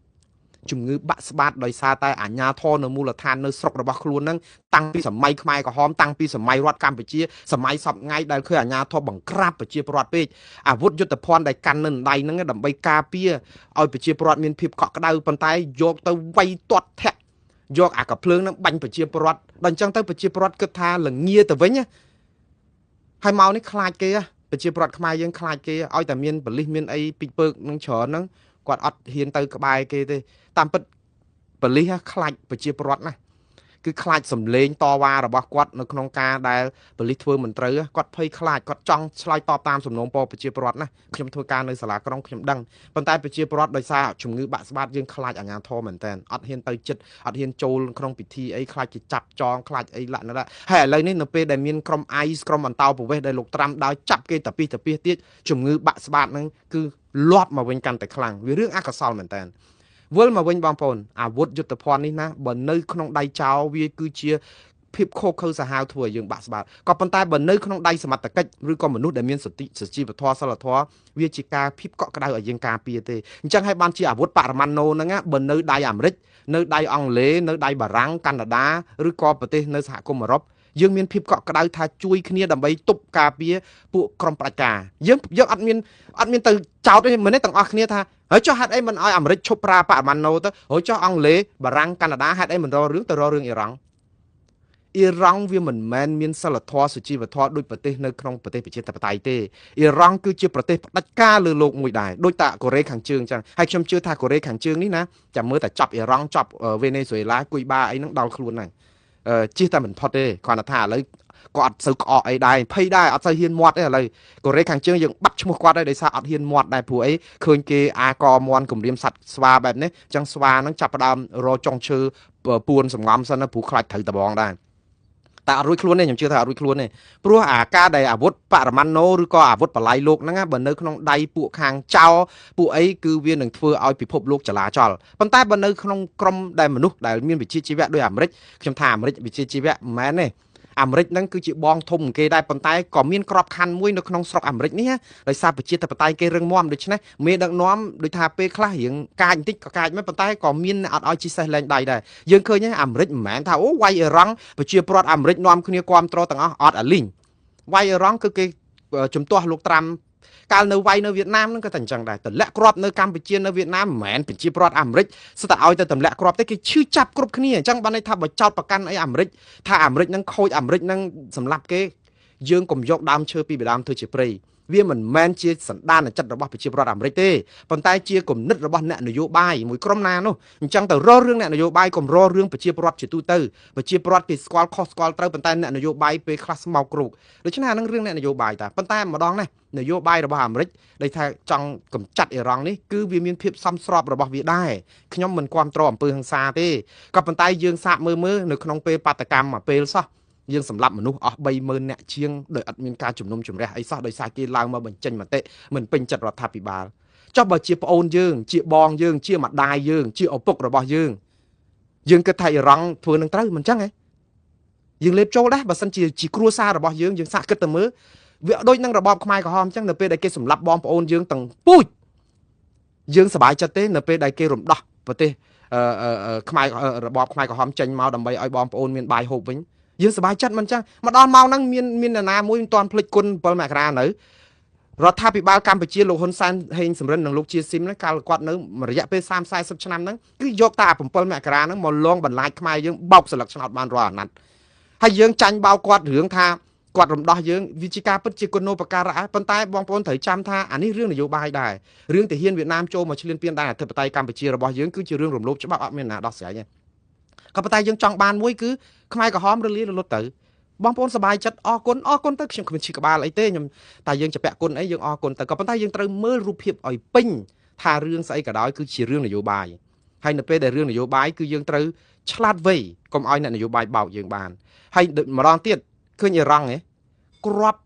ជំងឺបាក់ស្បាតដោយសារតែអាជ្ញាធរនៅមូលដ្ឋាននៅស្រុករបស់ខ្លួនហ្នឹងតាំងពីសម័យខ្មែរក្រហមតាំងពីសម័យរដ្ឋកម្ពុជាសម័យសពថ្ងៃដែលឃើញអាជ្ញាធរបង្ក្រាបប្រជាពលរដ្ឋពេកអាវុធយុទ្ធភ័ណ្ឌដែលកាន់នៅដៃហ្នឹងដើម្បីការពារឲ្យប្រជាពលរដ្ឋមានភាពកក់ក្ដៅប៉ុន្តែយកទៅវាយទាត់ធាក់យកអាកាភ្លើងហ្នឹងបាញ់ប្រជាពលរដ្ឋដល់អញ្ចឹងទៅប្រជាពលរដ្ឋគិតថាល្ងាទៅវិញហើយមកនេះខ្លាចគេ ប្រជាប្រដ្ឋខ្មែរយើងខ្លាចគេឲ្យតែមានបលិសមានអីពីពើកនឹងច្រើនហ្នឹងគាត់អត់ហ៊ានទៅក្បែរគេទេតាមពិតបលិសខ្លាចប្រជាប្រដ្ឋណាគឺខ្លាចសម្លេងតវ៉ារបស់គាត់នៅក្នុងការដែលប៉ូលីសធ្វើមិនត្រូវគាត់ភ័យខ្លាចគាត់ចង់ឆ្លើយតបតាមសំណូមពរប្រជាពលរដ្ឋណាខ្ញុំធ្វើការនៅសាលាក្រុងខ្ញុំដឹងប៉ុន្តែប្រជាពលរដ្ឋដោយសារជំងឺបាក់ស្បាតយើងខ្លាចអាជ្ញាធរមែនតើអត់ហ៊ានទៅចិត្តអត់ហ៊ានចូលក្នុងពិធីអីខ្លាចគេចាប់ចងខ្លាចអីលក្ខណៈហើយឥឡូវនេះនៅពេលដែលមានក្រុម ICE ក្រុមអន្តោប្រវេសន៍ដែលលោកត្រាំដើរចាប់គេតាពីទៀតជំងឺបាក់ស្បាតហ្នឹងគឺលាប់មកវិញកាន់តែខ្លាំងវារឿងអកុសលមែនតើវិលមកវិញបងប្អូនអាវុធយុទ្ធភ័ណ្ឌនេះណាបើនៅក្នុងដៃចោលវាគឺជាភាពខុសខើសាហាវធ្វើឲ្យយើងបាក់ស្បាតក៏ប៉ុន្តែបើនៅក្នុងដៃសមត្ថកិច្ចឬក៏មនុស្សដែលមានសតិសុជីវធម៌សិលធម៌វាជាការភាពកក់ក្ដៅឲ្យយើងការពារទេអញ្ចឹងហើយបានជាអាវុធបរមាណូហ្នឹងបើនៅដៃអាមេរិកនៅដៃអង់គ្លេសនៅដៃបារាំងកាណាដាឬក៏ប្រទេសនៅសហគមន៍អឺរ៉ុបយើងមានភាពកក់ក្ដៅថាជួយគ្នាដើម្បីទប់ការពារពួកក្រុមផ្ដាច់ការយើងអត់មានទៅចោទទេមិនទេទាំងអស់គ្នាថាហើយចុះហេតុអីមិនឲ្យអាមេរិកឈប់ប្រើបរមាណូទៅហើយចុះអង់គ្លេសបារាំងកាណាដាហេតុអីមិនរករឿងទៅរករឿងអ៊ីរ៉ង់វាមិនមែនមានសិលធម៌សុជីវធម៌ដូចប្រទេសនៅក្នុងប្រទេសប្រជាធិបតេយ្យទេអ៊ីរ៉ង់គឺជាប្រទេសផ្ដាច់ការលើโลกមួយដែរដូចតាកូរ៉េខាងជើងអញ្ចឹងហើយខ្ញុំជឿថាកូរ៉េខាងជើងនេះណាចាំមើលតែចាប់អ៊ីរ៉ង់ចាប់វេណេស៊ុយអេឡាគុយបាអីហ្នឹងដល់ខ្លួនហ្នឹងជិះតែមិនផុតទេគ្រាន់តែថាឥឡូវក៏អត់សូវក្អកអីដែរភ័យដែរអត់សូវហ៊ានមាត់ទេឥឡូវកូរ៉េខាងជើងយើងបាត់ឈ្មោះគាត់ហើយដោយសារអត់ហ៊ានមាត់ដែរព្រោះអីឃើញគេអាកមន់គម្រាមសัตว์ស្វាបែបនេះអញ្ចឹងស្វាហ្នឹងចាប់ផ្ដើមរចុងឈើពួនសំងំសិនណាព្រោះខ្លាចត្រូវដបងដែរតែអត់រួចខ្លួនទេខ្ញុំជឿថាអត់រួចខ្លួនទេព្រោះអាការដែលអាវុធបរមាណូឬក៏អាវុធបល័យលោកហ្នឹងបើនៅក្នុងដៃពួកខាងចោពួកអីគឺវានឹងធ្វើឲ្យពិភពលោកចលាចលប៉ុន្តែបើនៅក្នុងក្រុមដែលមនុស្សដែលមានវិជ្ជាជីវៈដោយអាមេរិកខ្ញុំថាអាមេរិកវិជ្ជាជីវៈមិនមែនទេអាមេរិកហ្នឹងគឺជាបងធំគេដែរប៉ុន្តែក៏មានក្របខ័ណ្ឌមួយនៅក្នុងស្រុកអាមេរិកនេះដោយសារប្រជាធិបតេយ្យគេរឹងមាំដូច្នេះមេដឹកនាំដូចថាពេលខ្លះរៀងកាចបន្តិចក៏កាចមិនប៉ុន្តែក៏មានអត់ឲ្យជីសេះលែងដៃដែរយើងឃើញអាមេរិកមិនមែនថាអូវាយអ៊ីរ៉ង់ប្រជាពលរដ្ឋអាមេរិកនាំគ្នាគ្រប់គ្រងទាំងអស់អត់អាលីងវាយអ៊ីរ៉ង់គឺគេជំទាស់លោកត្រាំកាលនៅវាយនៅវៀតណាមហ្នឹងក៏តែអញ្ចឹងដែរទម្លាក់គ្រាប់នៅកម្ពុជានៅវៀតណាមមិនមែនប្រជាពលរដ្ឋអាមេរិកស្ទើរឲ្យទៅទម្លាក់គ្រាប់ទេគេឈឺចាប់គ្រប់គ្នាអញ្ចឹងបានន័យថាបើចោតប្រកាន់អីអាមេរិកថាអាមេរិកហ្នឹងខូចអាមេរិកហ្នឹងសម្លាប់គេយើងកុំយកដើមឈើពីបដាមធ្វើជាព្រៃវាមិនមែនជាសន្តានចិត្តរបស់ប្រជាពលរដ្ឋអាមេរិកទេប៉ុន្តែជាគំនិតរបស់អ្នកនយោបាយមួយក្រុមណានោះអញ្ចឹងទៅរករឿងអ្នកនយោបាយកុំរករឿងប្រជាពលរដ្ឋជាទូទៅប្រជាពលរដ្ឋគេស្គាល់ខុសស្គាល់ត្រូវប៉ុន្តែអ្នកនយោបាយពេលខ្លះស្មោកគ្រោកដូច្នេះអានឹងរឿងអ្នកនយោបាយតាប៉ុន្តែម្ដងណានយោបាយរបស់អាមេរិកដែលថាចង់កម្ចាត់អ៊ីរ៉ង់នេះគឺវាមានភាពសមស្របរបស់វាដែរខ្ញុំមិនគាំទ្រអំពើហិង្សាទេក៏ប៉ុន្តែយើងសាកមើលនៅក្នុងពេលបាតកម្មមួយពេលសោះយើងសម្លាប់មនុស្សអស់30000នាក់ជាងដោយអត់មានការជំនុំជម្រះអីសោះដោយសារគេឡើងមកបញ្ចេញមតិមិនពេញចិត្តរដ្ឋាភិបាលចុះបើជាប្អូនយើងជាបងយើងជាម្ដាយយើងជាឪពុករបស់យើងគិតថាអ៊ីរ៉ង់ធ្វើនឹងត្រូវមិនចឹងហ៎យើងលេបចូលដែរបើសិនជាគ្រួសាររបស់យើងសាកគិតទៅមើលវាដូចនឹងរបបខ្មែរក្រហមអញ្ចឹងនៅពេលដែលគេសម្លាប់បងប្អូនយើងទាំងពូជយើងសប្បាយចិត្តទេនៅពេលដែលគេរំដោះប្រទេសខ្មែររបបខ្មែរក្រហមចេញមកដើម្បីឲ្យបងប្អូនមានបាយហូបវិញយើងសប្បាយចិត្តមិនចឹងមកដល់ម៉ោងហ្នឹងមាននរណាមួយមិនទាន់ភ្លេចគុណ7មករានៅរដ្ឋាភិបាលកម្ពុជាលោកហ៊ុនសែនហេងសំរិននិងលោកជាស៊ីមហ្នឹងកាលគាត់នៅរយៈពេល30-40ឆ្នាំហ្នឹងគឺយកតា7មករាហ្នឹងមកលងបន្លាចខ្មែរយើងបោកស្លឹកឆ្នោតបានរាល់អាណត្តិហើយយើងចាញ់បោកគាត់រឿងថាគាត់រំដោះយើងវិជាការពិតជាគុណូបការៈប៉ុន្តែបងប្អូនត្រូវចាំថាអានេះរឿងនយោបាយដែររឿងទាហានវៀតណាមចូលមកឈ្លានពានដែនអធិបតេយ្យកម្ពុជារបស់យើងគឺជារឿងរំលោភច្បាប់អត់មានណាដោះស្រាយទេក៏ប៉ុន្តែយើងចង់បានមួយគឺខ្មែរក្រហមរលាយរលត់ទៅបងប្អូនសប្បាយចិត្តអរគុណទៅខ្ញុំគ្មានឈឺក្បាលអីទេខ្ញុំតែយើងจะពាក់គុណអីយើងអរគុណទៅក៏ប៉ុន្តែយើងត្រូវមើលរូបភាពឲ្យពេញថារឿងស្អីក៏ដោយគឺជារឿងនយោបាយហើយនៅពេលដែលរឿងនយោបាយគឺយើងត្រូវឆ្លាតវៃកុំឲ្យអ្នកនយោបាយបោកយើងបានហើយម្ដងទៀតឃើញអ៊ីរ៉ង់គ្រាប់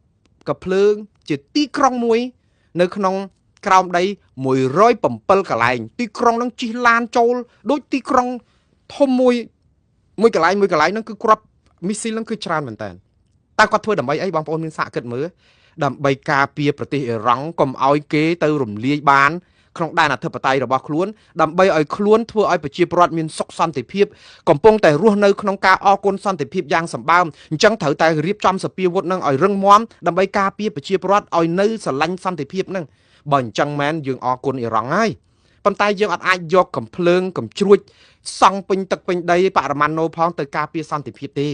កាភ្លើងជាទីក្រុងមួយនៅក្នុងក្រោមដី107កន្លែងទីក្រុងហ្នឹងជិះឡានចូលដូចទីក្រុងធំមួយកន្លែងហ្នឹងគឺគ្រាប់មីស៊ីលហ្នឹងគឺច្រើនមែនតើតែគាត់ធ្វើដើម្បីអីបងប្អូនមានសាកគិតមើលដើម្បីការពារប្រទេសអ៊ីរ៉ង់កុំឲ្យគេទៅរំលាយបានក្នុងដែនអធិបតេយ្យរបស់ខ្លួនដើម្បីឲ្យខ្លួនធ្វើឲ្យប្រជាពលរដ្ឋមានសុខសន្តិភាពកំពុងតែរស់នៅក្នុងការអគុណសន្តិភាពយ៉ាងសម្បើមអញ្ចឹងត្រូវតែរៀបចំសភាវុធនឹងឲ្យរឹងមាំដើម្បីការពារប្រជាពលរដ្ឋឲ្យនៅស្រឡាញ់សន្តិភាពនឹងបើអញ្ចឹងមែនយើងអគុណអ៊ីរ៉ង់ហើយប៉ុន្តែយើងអត់អាចយកកំភ្លើងកំជ្រួចសង់ពេញទឹកពេញដីបរមាណូផងទៅការពារសន្តិភាពទេ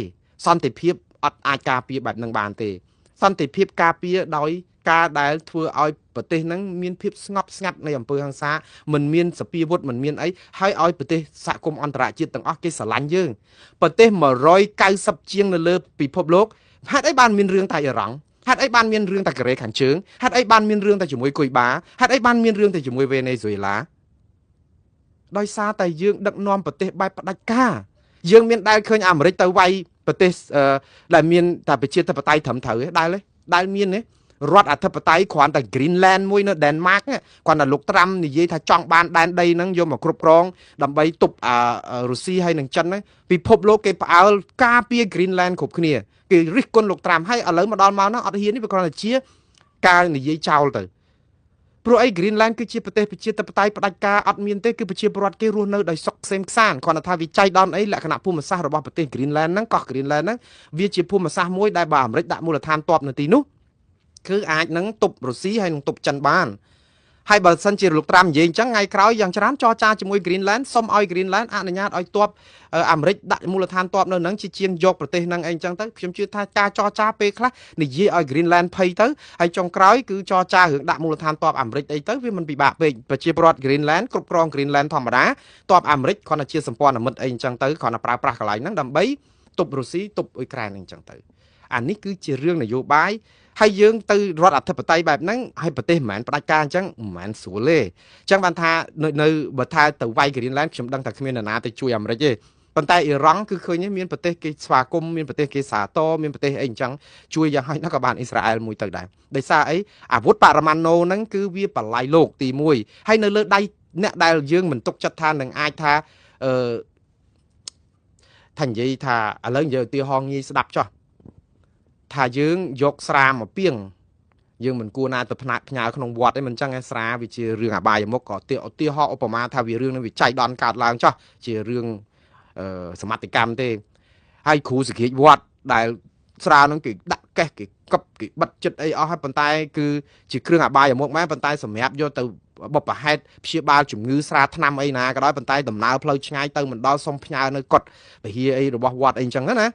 សន្តិភាពអត់អាចការពារបែបនឹងបានទេសន្តិភាពការពារដោយ ការដែលធ្វើឲ្យប្រទេសហ្នឹងមានភាពស្ងប់ស្ងាត់នៃអំពើហិង្សាមិនមានសពាវុធមិនមានអីហើយឲ្យប្រទេសសហគមន៍អន្តរជាតិទាំងអស់គេស្រឡាញ់យើងប្រទេស190ជាងនៅលើពិភពលោកហេតុអីបានមានរឿងតែអ៊ីរ៉ង់ហេតុអីបានមានរឿងតែកូរ៉េខាងជើងហេតុអីបានមានរឿងតែជាមួយគុយបាហេតុអីបានមានរឿងតែជាមួយវេណេស៊ុយឡាដោយសារតែយើងដឹកនាំប្រទេសបែបផ្ដាច់ការយើងមានដែលឃើញអាមេរិកទៅវាយប្រទេសដែលមានតែប្រជាធិបតេយ្យត្រឹមត្រូវទេដែលមានទេរដ្ឋអធិបតេយ្យគ្រាន់តែ Greenland មួយនៅ Denmark គ្រាន់តែលោកត្រាំនិយាយថាចង់បានដែនដីហ្នឹងយកមកគ្រប់គ្រងដើម្បីទប់រុស្ស៊ីហើយនឹងចិនហ្នឹងពិភពលោកគេផ្អើលការពារ Greenland គ្រប់គ្នាគេរិះគន់លោកត្រាំហើយឥឡូវមកដល់មកហ្នឹងអត់ហ៊ាននេះវាគ្រាន់តែជាការនិយាយចោលទៅព្រោះអី Greenland គឺជាប្រទេសប្រជាធិបតេយ្យផ្ដាច់ការអត់មានទេគឺប្រជាពលរដ្ឋគេរស់នៅដោយសុខក្សេមក្សាន្តគ្រាន់តែថាវាចៃដន្យអីលក្ខណៈភូមិសាស្ត្ររបស់ប្រទេស Greenland ហ្នឹងកោះ Greenland ហ្នឹងវាជាភូមិសាស្ត្រមួយដែលបើអាមេរិកដាក់មូលដ្ឋានទ័ពនៅទីនោះគឺអាចនឹងទប់រុស្ស៊ីហើយនឹងទប់ចិនបានហើយបើសិនជាលោកត្រាំនិយាយអញ្ចឹងថ្ងៃក្រោយយ៉ាងច្រើនចរចាជាមួយ Greenland សុំឲ្យ Greenland អនុញ្ញាតឲ្យទ័ពអាមេរិកដាក់មូលដ្ឋានទ័ពនៅហ្នឹងជាជាងយកប្រទេសហ្នឹងអីអញ្ចឹងទៅខ្ញុំជឿថាការចរចាពេលខ្លះនិយាយឲ្យ Greenland ភ័យទៅហើយចុងក្រោយគឺចរចារឿងដាក់មូលដ្ឋានទ័ពអាមេរិកអីទៅវាមិនពិបាកពេកប្រជាពលរដ្ឋ Greenland គ្រប់គ្រង Greenland ធម្មតាទ័ពអាមេរិកគ្រាន់តែជាសម្ព័ន្ធមិត្តអីអញ្ចឹងទៅគ្រាន់តែប្រើប្រាស់កន្លែងហ្នឹងដើម្បីទប់រុស្ស៊ីទប់អ៊ុយក្រែនអីអញ្ចឹងទៅអានេះគឺជារឿងនយោបាយហើយយើងទៅរដ្ឋអធិបតេយ្យបែបហ្នឹងហើយប្រទេសមិនមែនផ្ដាច់ការអញ្ចឹងមិនមែនស្រួលទេអញ្ចឹងបានថានៅបើថាទៅវាយ Greenland ខ្ញុំដឹងតែគ្មាននរណាទៅជួយអាមេរិកទេប៉ុន្តែអ៊ីរ៉ង់គឺឃើញមានប្រទេសគេស្វាគមន៍មានប្រទេសគេសាទរមានប្រទេសអីអញ្ចឹងជួយយ៉ាងហោចណាស់ក៏បានអ៊ីស្រាអែលមួយទៅដែរដោយសារអីអាវុធបរមាណូហ្នឹងគឺវាបលាយលោកទី1ហើយនៅលើដៃអ្នកដែលយើងមិនទុកចិត្តថានឹងអាចថាថានិយាយថាឥឡូវនិយាយឧទាហរណ៍ងាយស្ដាប់ចោះថាយើងយកស្រាមកពីងយើងមិនគួរណាទៅផ្ញើក្នុងវត្តទេមិនចឹងឯស្រាវាជារឿងអបាយមុខក៏ឧទាហរណ៍ឧបមាថាវារឿងនឹងវាចៃដន្យកើតឡើងចោះជារឿងសមត្ថកម្មទេហើយគ្រូសង្ឃាចវត្តដែលស្រានឹងគេដាក់កេះគេកឹបគេបិទចិត្តអីអស់ហើយប៉ុន្តែគឺជាគ្រឿងអបាយមុខមែនប៉ុន្តែសម្រាប់យកទៅបបហេតុព្យាបាលជំងឺស្រាថ្នាំអីណាក៏ដោយប៉ុន្តែដំណើរផ្លូវឆ្ងាយទៅមិនដល់សុំផ្ញើនៅកុដវិហារអីរបស់វត្តអីចឹងណា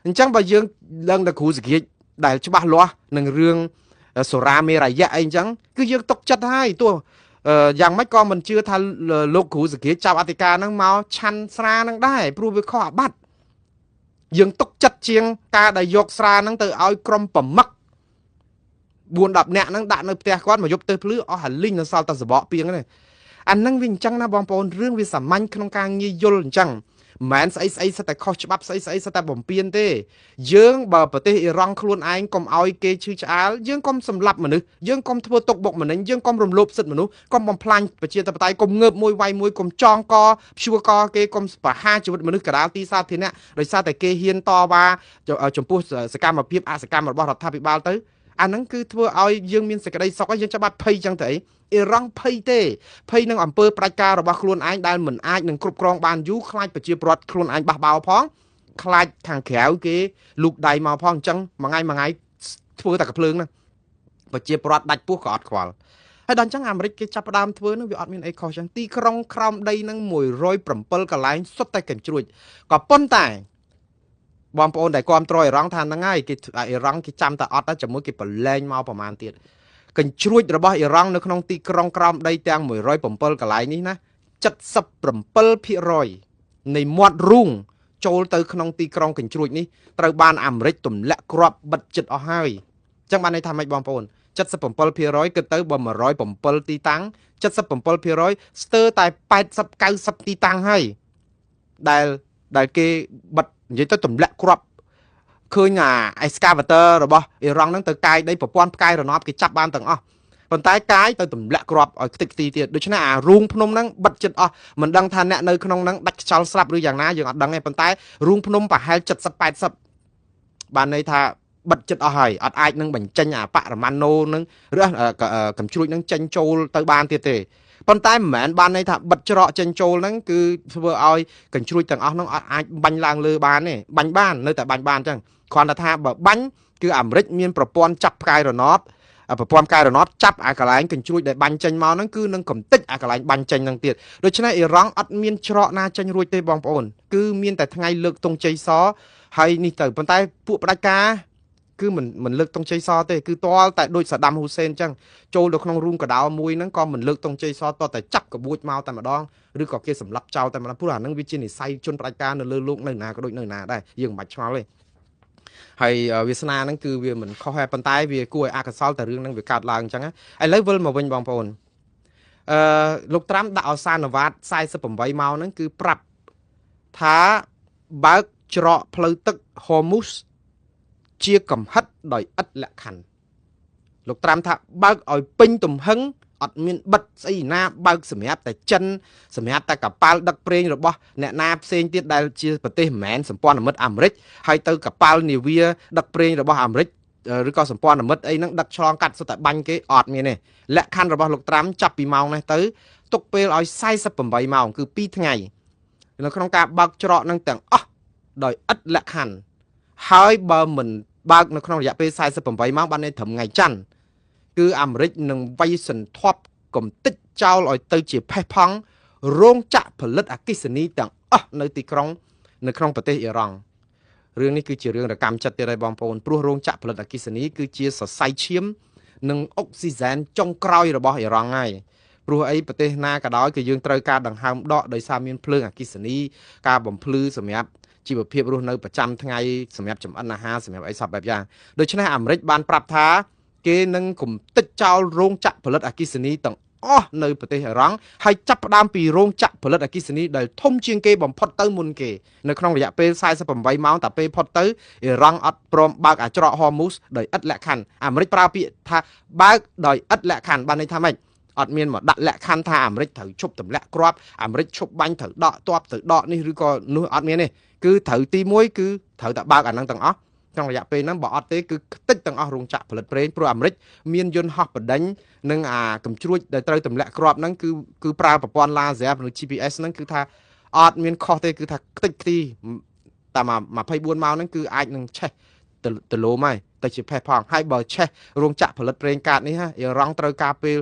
អញ្ចឹងបើយើងដឹងតែគ្រូសង្ឃាចដែលច្បាស់លាស់នឹងរឿងសូរ៉ាមេរយៈអីអញ្ចឹងគឺយើងទុកចិត្តហើយទោះយ៉ាងម៉េចក៏មិនជឿថាលោកគ្រូសង្ឃាចចាប់អធិការហ្នឹងមកឆាន់ស្រាហ្នឹងដែរព្រោះវាខុសអាបត្តិយើងទុកចិត្តជាងការដែលយកស្រាហ្នឹងទៅឲ្យក្រុមប្រមឹក4-10នាក់ហ្នឹងដាក់នៅផ្ទះគាត់មកយប់ទៅភ្លឺអស់អាលីងនៅសល់តែសបកពីងហ្នឹងអាហ្នឹងវាអញ្ចឹងណាបងប្អូនរឿងវាសាមញ្ញក្នុងការងាយយល់អញ្ចឹងមិនមែនស្អីសិតតែខុសច្បាប់ស្អីសិតតែបំពានទេយើងបើប្រទេសអ៊ីរ៉ង់ខ្លួនឯងកុំឲ្យគេឈឺឆ្អាលយើងកុំសម្លាប់មនុស្សយើងកុំធ្វើទុកបុកម្នេញយើងកុំរំលោភសិទ្ធិមនុស្សកុំបំផ្លាញប្រជាធិបតេយ្យកុំងើបមួយវាយមួយកុំចងកព្យួរកគេកុំប្រហារជីវិតមនុស្សកដាលទីសាធារណៈដោយសារតែគេហ៊ានតវ៉ាចំពោះសកម្មភាពអសកម្មរបស់រដ្ឋាភិបាលទៅអាហ្នឹងគឺធ្វើឲ្យយើងមានសេចក្តីសុខហើយយើងច្បាប់ភ័យចឹងទៅអ៊ីរ៉ង់ភ័យទេភ័យនឹងអំពើផ្ដាច់ការរបស់ខ្លួនឯងដែលមិនអាចនឹងគ្រប់គ្រងបានយូរខ្លាចប្រជាពលរដ្ឋខ្លួនឯងបះបោរផងខ្លាចខាងក្រៅគេលូកដៃមកផងអញ្ចឹងមួយថ្ងៃធ្វើតែកាភ្លើងណាប្រជាពលរដ្ឋដាច់ពោះក៏អត់ខ្វល់ហើយដល់អញ្ចឹងអាមេរិកគេចាប់ផ្ដើមធ្វើនឹងវាអត់មានអីខុសចឹងទីក្រុងក្រោមដីនឹង107កន្លែងសុទ្ធតែកញ្ជ្រួចក៏ប៉ុន្តែបងប្អូនដែលគ្រប់គ្រងអ៊ីរ៉ង់ថាហ្នឹងហើយគេអ៊ីរ៉ង់គេចាំតែអត់តែជាមួយគេប្រឡែងមកប្រមាណទៀតកញ្ជ្រួចរបស់អ៊ីរ៉ង់នៅក្នុងទីក្រុងក្រោមដីទាំង107កន្លែងនេះណា77%នៃមាត់រូងចូលទៅក្នុងទីក្រុងកញ្ជ្រួចនេះត្រូវបានអាមេរិកទម្លាក់គ្រាប់បិទចិត្តអស់ហើយអញ្ចឹងបានន័យថាម៉េចបងប្អូន77%គិតទៅបើ107ទីតាំង77%ស្ទើរតែ80-90ទីតាំងហើយដែលគេបិទនិយាយទៅទម្លាក់គ្រាប់ឃើញអា excavator របស់អ៊ីរ៉ង់ហ្នឹងទៅកាយដីប្រព័ន្ធផ្កាយរណបគេចាប់បានទាំងអស់ប៉ុន្តែកាយទៅទម្លាក់គ្រាប់ឲ្យខ្ទេចខ្ទីទៀតដូច្នេះអារូងភ្នំហ្នឹងបិទចិត្តអស់មិនដឹងថាអ្នកនៅក្នុងហ្នឹងដាច់ខ្យល់ស្លាប់ឬយ៉ាងណាយើងអត់ដឹងទេប៉ុន្តែរូងភ្នំប្រហែល70-80បានន័យថាបិទចិត្តអស់ហើយអត់អាចនឹងបញ្ចេញអាបរមាណូនឹងឬកំជ្រួចនឹងចេញចូលទៅបានទៀតទេប៉ុន្តែមិនមែនបានន័យថាបិទច្រកចេញចូលហ្នឹងគឺធ្វើឲ្យកញ្ជ្រួចទាំងអស់ហ្នឹងអត់អាចបាញ់ឡើងលើបានទេបាញ់បាននៅតែបាញ់បានអញ្ចឹងគ្រាន់តែថាបើបាញ់គឺអាមេរិកមានប្រព័ន្ធចាប់ផ្កាយរណបប្រព័ន្ធផ្កាយរណបចាប់អាកន្លែងកញ្ជ្រួចដែលបាញ់ចេញមកហ្នឹងគឺនឹងកំទេចអាកន្លែងបាញ់ចេញហ្នឹងទៀតដូច្នេះអ៊ីរ៉ង់អត់មានច្រកណាចេញរួចទេបងប្អូនគឺមានតែថ្ងៃលើកទង់ជ័យសហើយនេះទៅប៉ុន្តែពួកផ្ដាច់ការ គឺមិនលើកតុងជ័យសទេគឺតលតែដូចសាដាមហ៊ូសេនអញ្ចឹងចូលទៅក្នុងរូមកដោមួយហ្នឹងក៏មិនលើកតុងជ័យសតតែចាប់ក្បួចមកតែម្ដងឬក៏គេសម្លាប់ចោលតែម្ដងព្រោះអាហ្នឹងវាជានិស័យជនផ្ដាច់ការនៅលើលោកនៅណាក៏ដូចនៅណាដែរយើងមិនបាច់ឆ្ងល់ទេហើយវាសនាហ្នឹងគឺវាមិនខុសទេប៉ុន្តែវាគួរឲ្យអកុសលតែរឿងហ្នឹងវាកើតឡើងអញ្ចឹងឥឡូវវិលមកវិញបងប្អូនលោកត្រាំដាក់ឲ្យសានវ៉ាត48ម៉ោងហ្នឹងគឺប្រាប់ថាបើកច្រកផ្លូវទឹក Hormuz ជាកំហិតដោយឥតលក្ខខណ្ឌលោកត្រាំថាបើកឲ្យពេញទំហឹងអត់មានបិទស្អីណាបើកសម្រាប់តែចិនសម្រាប់តែកប៉ាល់ដឹកប្រេងរបស់អ្នកណាផ្សេងទៀតដែលជាប្រទេសមិនមែនសម្ព័ន្ធមិត្តអាមេរិកហើយទៅកប៉ាល់នាវាដឹកប្រេងរបស់អាមេរិកឬក៏សម្ព័ន្ធមិត្តអីហ្នឹងដឹកឆ្លងកាត់សុទ្ធតែបាញ់គេអត់មានទេលក្ខខណ្ឌរបស់លោកត្រាំចាប់ពីម៉ោងនេះទៅទុកពេលឲ្យ48ម៉ោងគឺ2ថ្ងៃនៅក្នុងការបើកច្រកហ្នឹងទាំងអស់ដោយឥតលក្ខខណ្ឌហើយបើមិនបើកនៅក្នុងរយៈពេល48ម៉ោងបានត្រឹមថ្ងៃច័ន្ទគឺអាមេរិកនឹងវាយសន្ធប់កំទេចចោលឲ្យទៅជាផេះផង់រោងចក្រផលិតអគ្គិសនីទាំងអស់នៅទីក្រុងនៅក្នុងប្រទេសអ៊ីរ៉ង់រឿងនេះគឺជារឿងរកម្មចិត្តទៀតហើយបងប្អូនព្រោះរោងចក្រផលិតអគ្គិសនីគឺជាសរសៃឈាមនិងអុកស៊ីហ្សែនចុងក្រោយរបស់អ៊ីរ៉ង់ហើយព្រោះអីប្រទេសណាក៏ដោយគឺយើងត្រូវការដង្ហើមដកដោយសារមានភ្លើងអគ្គិសនីការបំភ្លឺសម្រាប់ជីវភាពរស់នៅប្រចាំថ្ងៃសម្រាប់ចម្អិនអាហារសម្រាប់អីសពបែបយ៉ាងដូច្នេះអាមេរិកបានប្រាប់ថាគេនឹងគំតិចចោលរោងចក្រផលិតអគ្គិសនីទាំងអស់នៅប្រទេសអ៊ីរ៉ង់ហើយចាប់ផ្ដើមពីរោងចក្រផលិតអគ្គិសនីដែលធំជាងគេបំផុតទៅមុនគេនៅក្នុងរយៈពេល48ម៉ោងតែពេលផុតទៅអ៊ីរ៉ង់អត់ព្រមបើកអាចច្រក Hormuz ដោយឥតលក្ខខណ្ឌអាមេរិកប្រើពាក្យថាបើកដោយឥតលក្ខខណ្ឌបានន័យថាម៉េចអត់មានមកដាក់លក្ខខណ្ឌថាអាមេរិកត្រូវឈប់ទម្លាក់គ្រាប់អាមេរិកឈប់បាញ់ត្រូវដកទ័ពត្រូវដកនេះឬក៏នោះអត់មានទេគឺត្រូវទី1គឺត្រូវតែបើកអាហ្នឹងទាំងអស់ក្នុងរយៈពេលហ្នឹងបើអត់ទេគឺខ្ទេចទាំងអស់រោងចក្រផលិតប្រេងព្រោះអាមេរិកមានយន្តហោះបដិញនិងអាកំជ្រួចដែលត្រូវទម្លាក់គ្រាប់ហ្នឹងគឺប្រើប្រព័ន្ធ laser និង GPS ហ្នឹងគឺថាអត់មានខុសទេគឺថាខ្ទេចខ្ទីតែ24ម៉ោងហ្នឹងគឺអាចនឹងឆេះទៅលោមហើយទៅជាផេះផងហើយបើឆេះរោងចក្រផលិតប្រេងកាតនេះអ៊ីរ៉ង់ត្រូវការពេល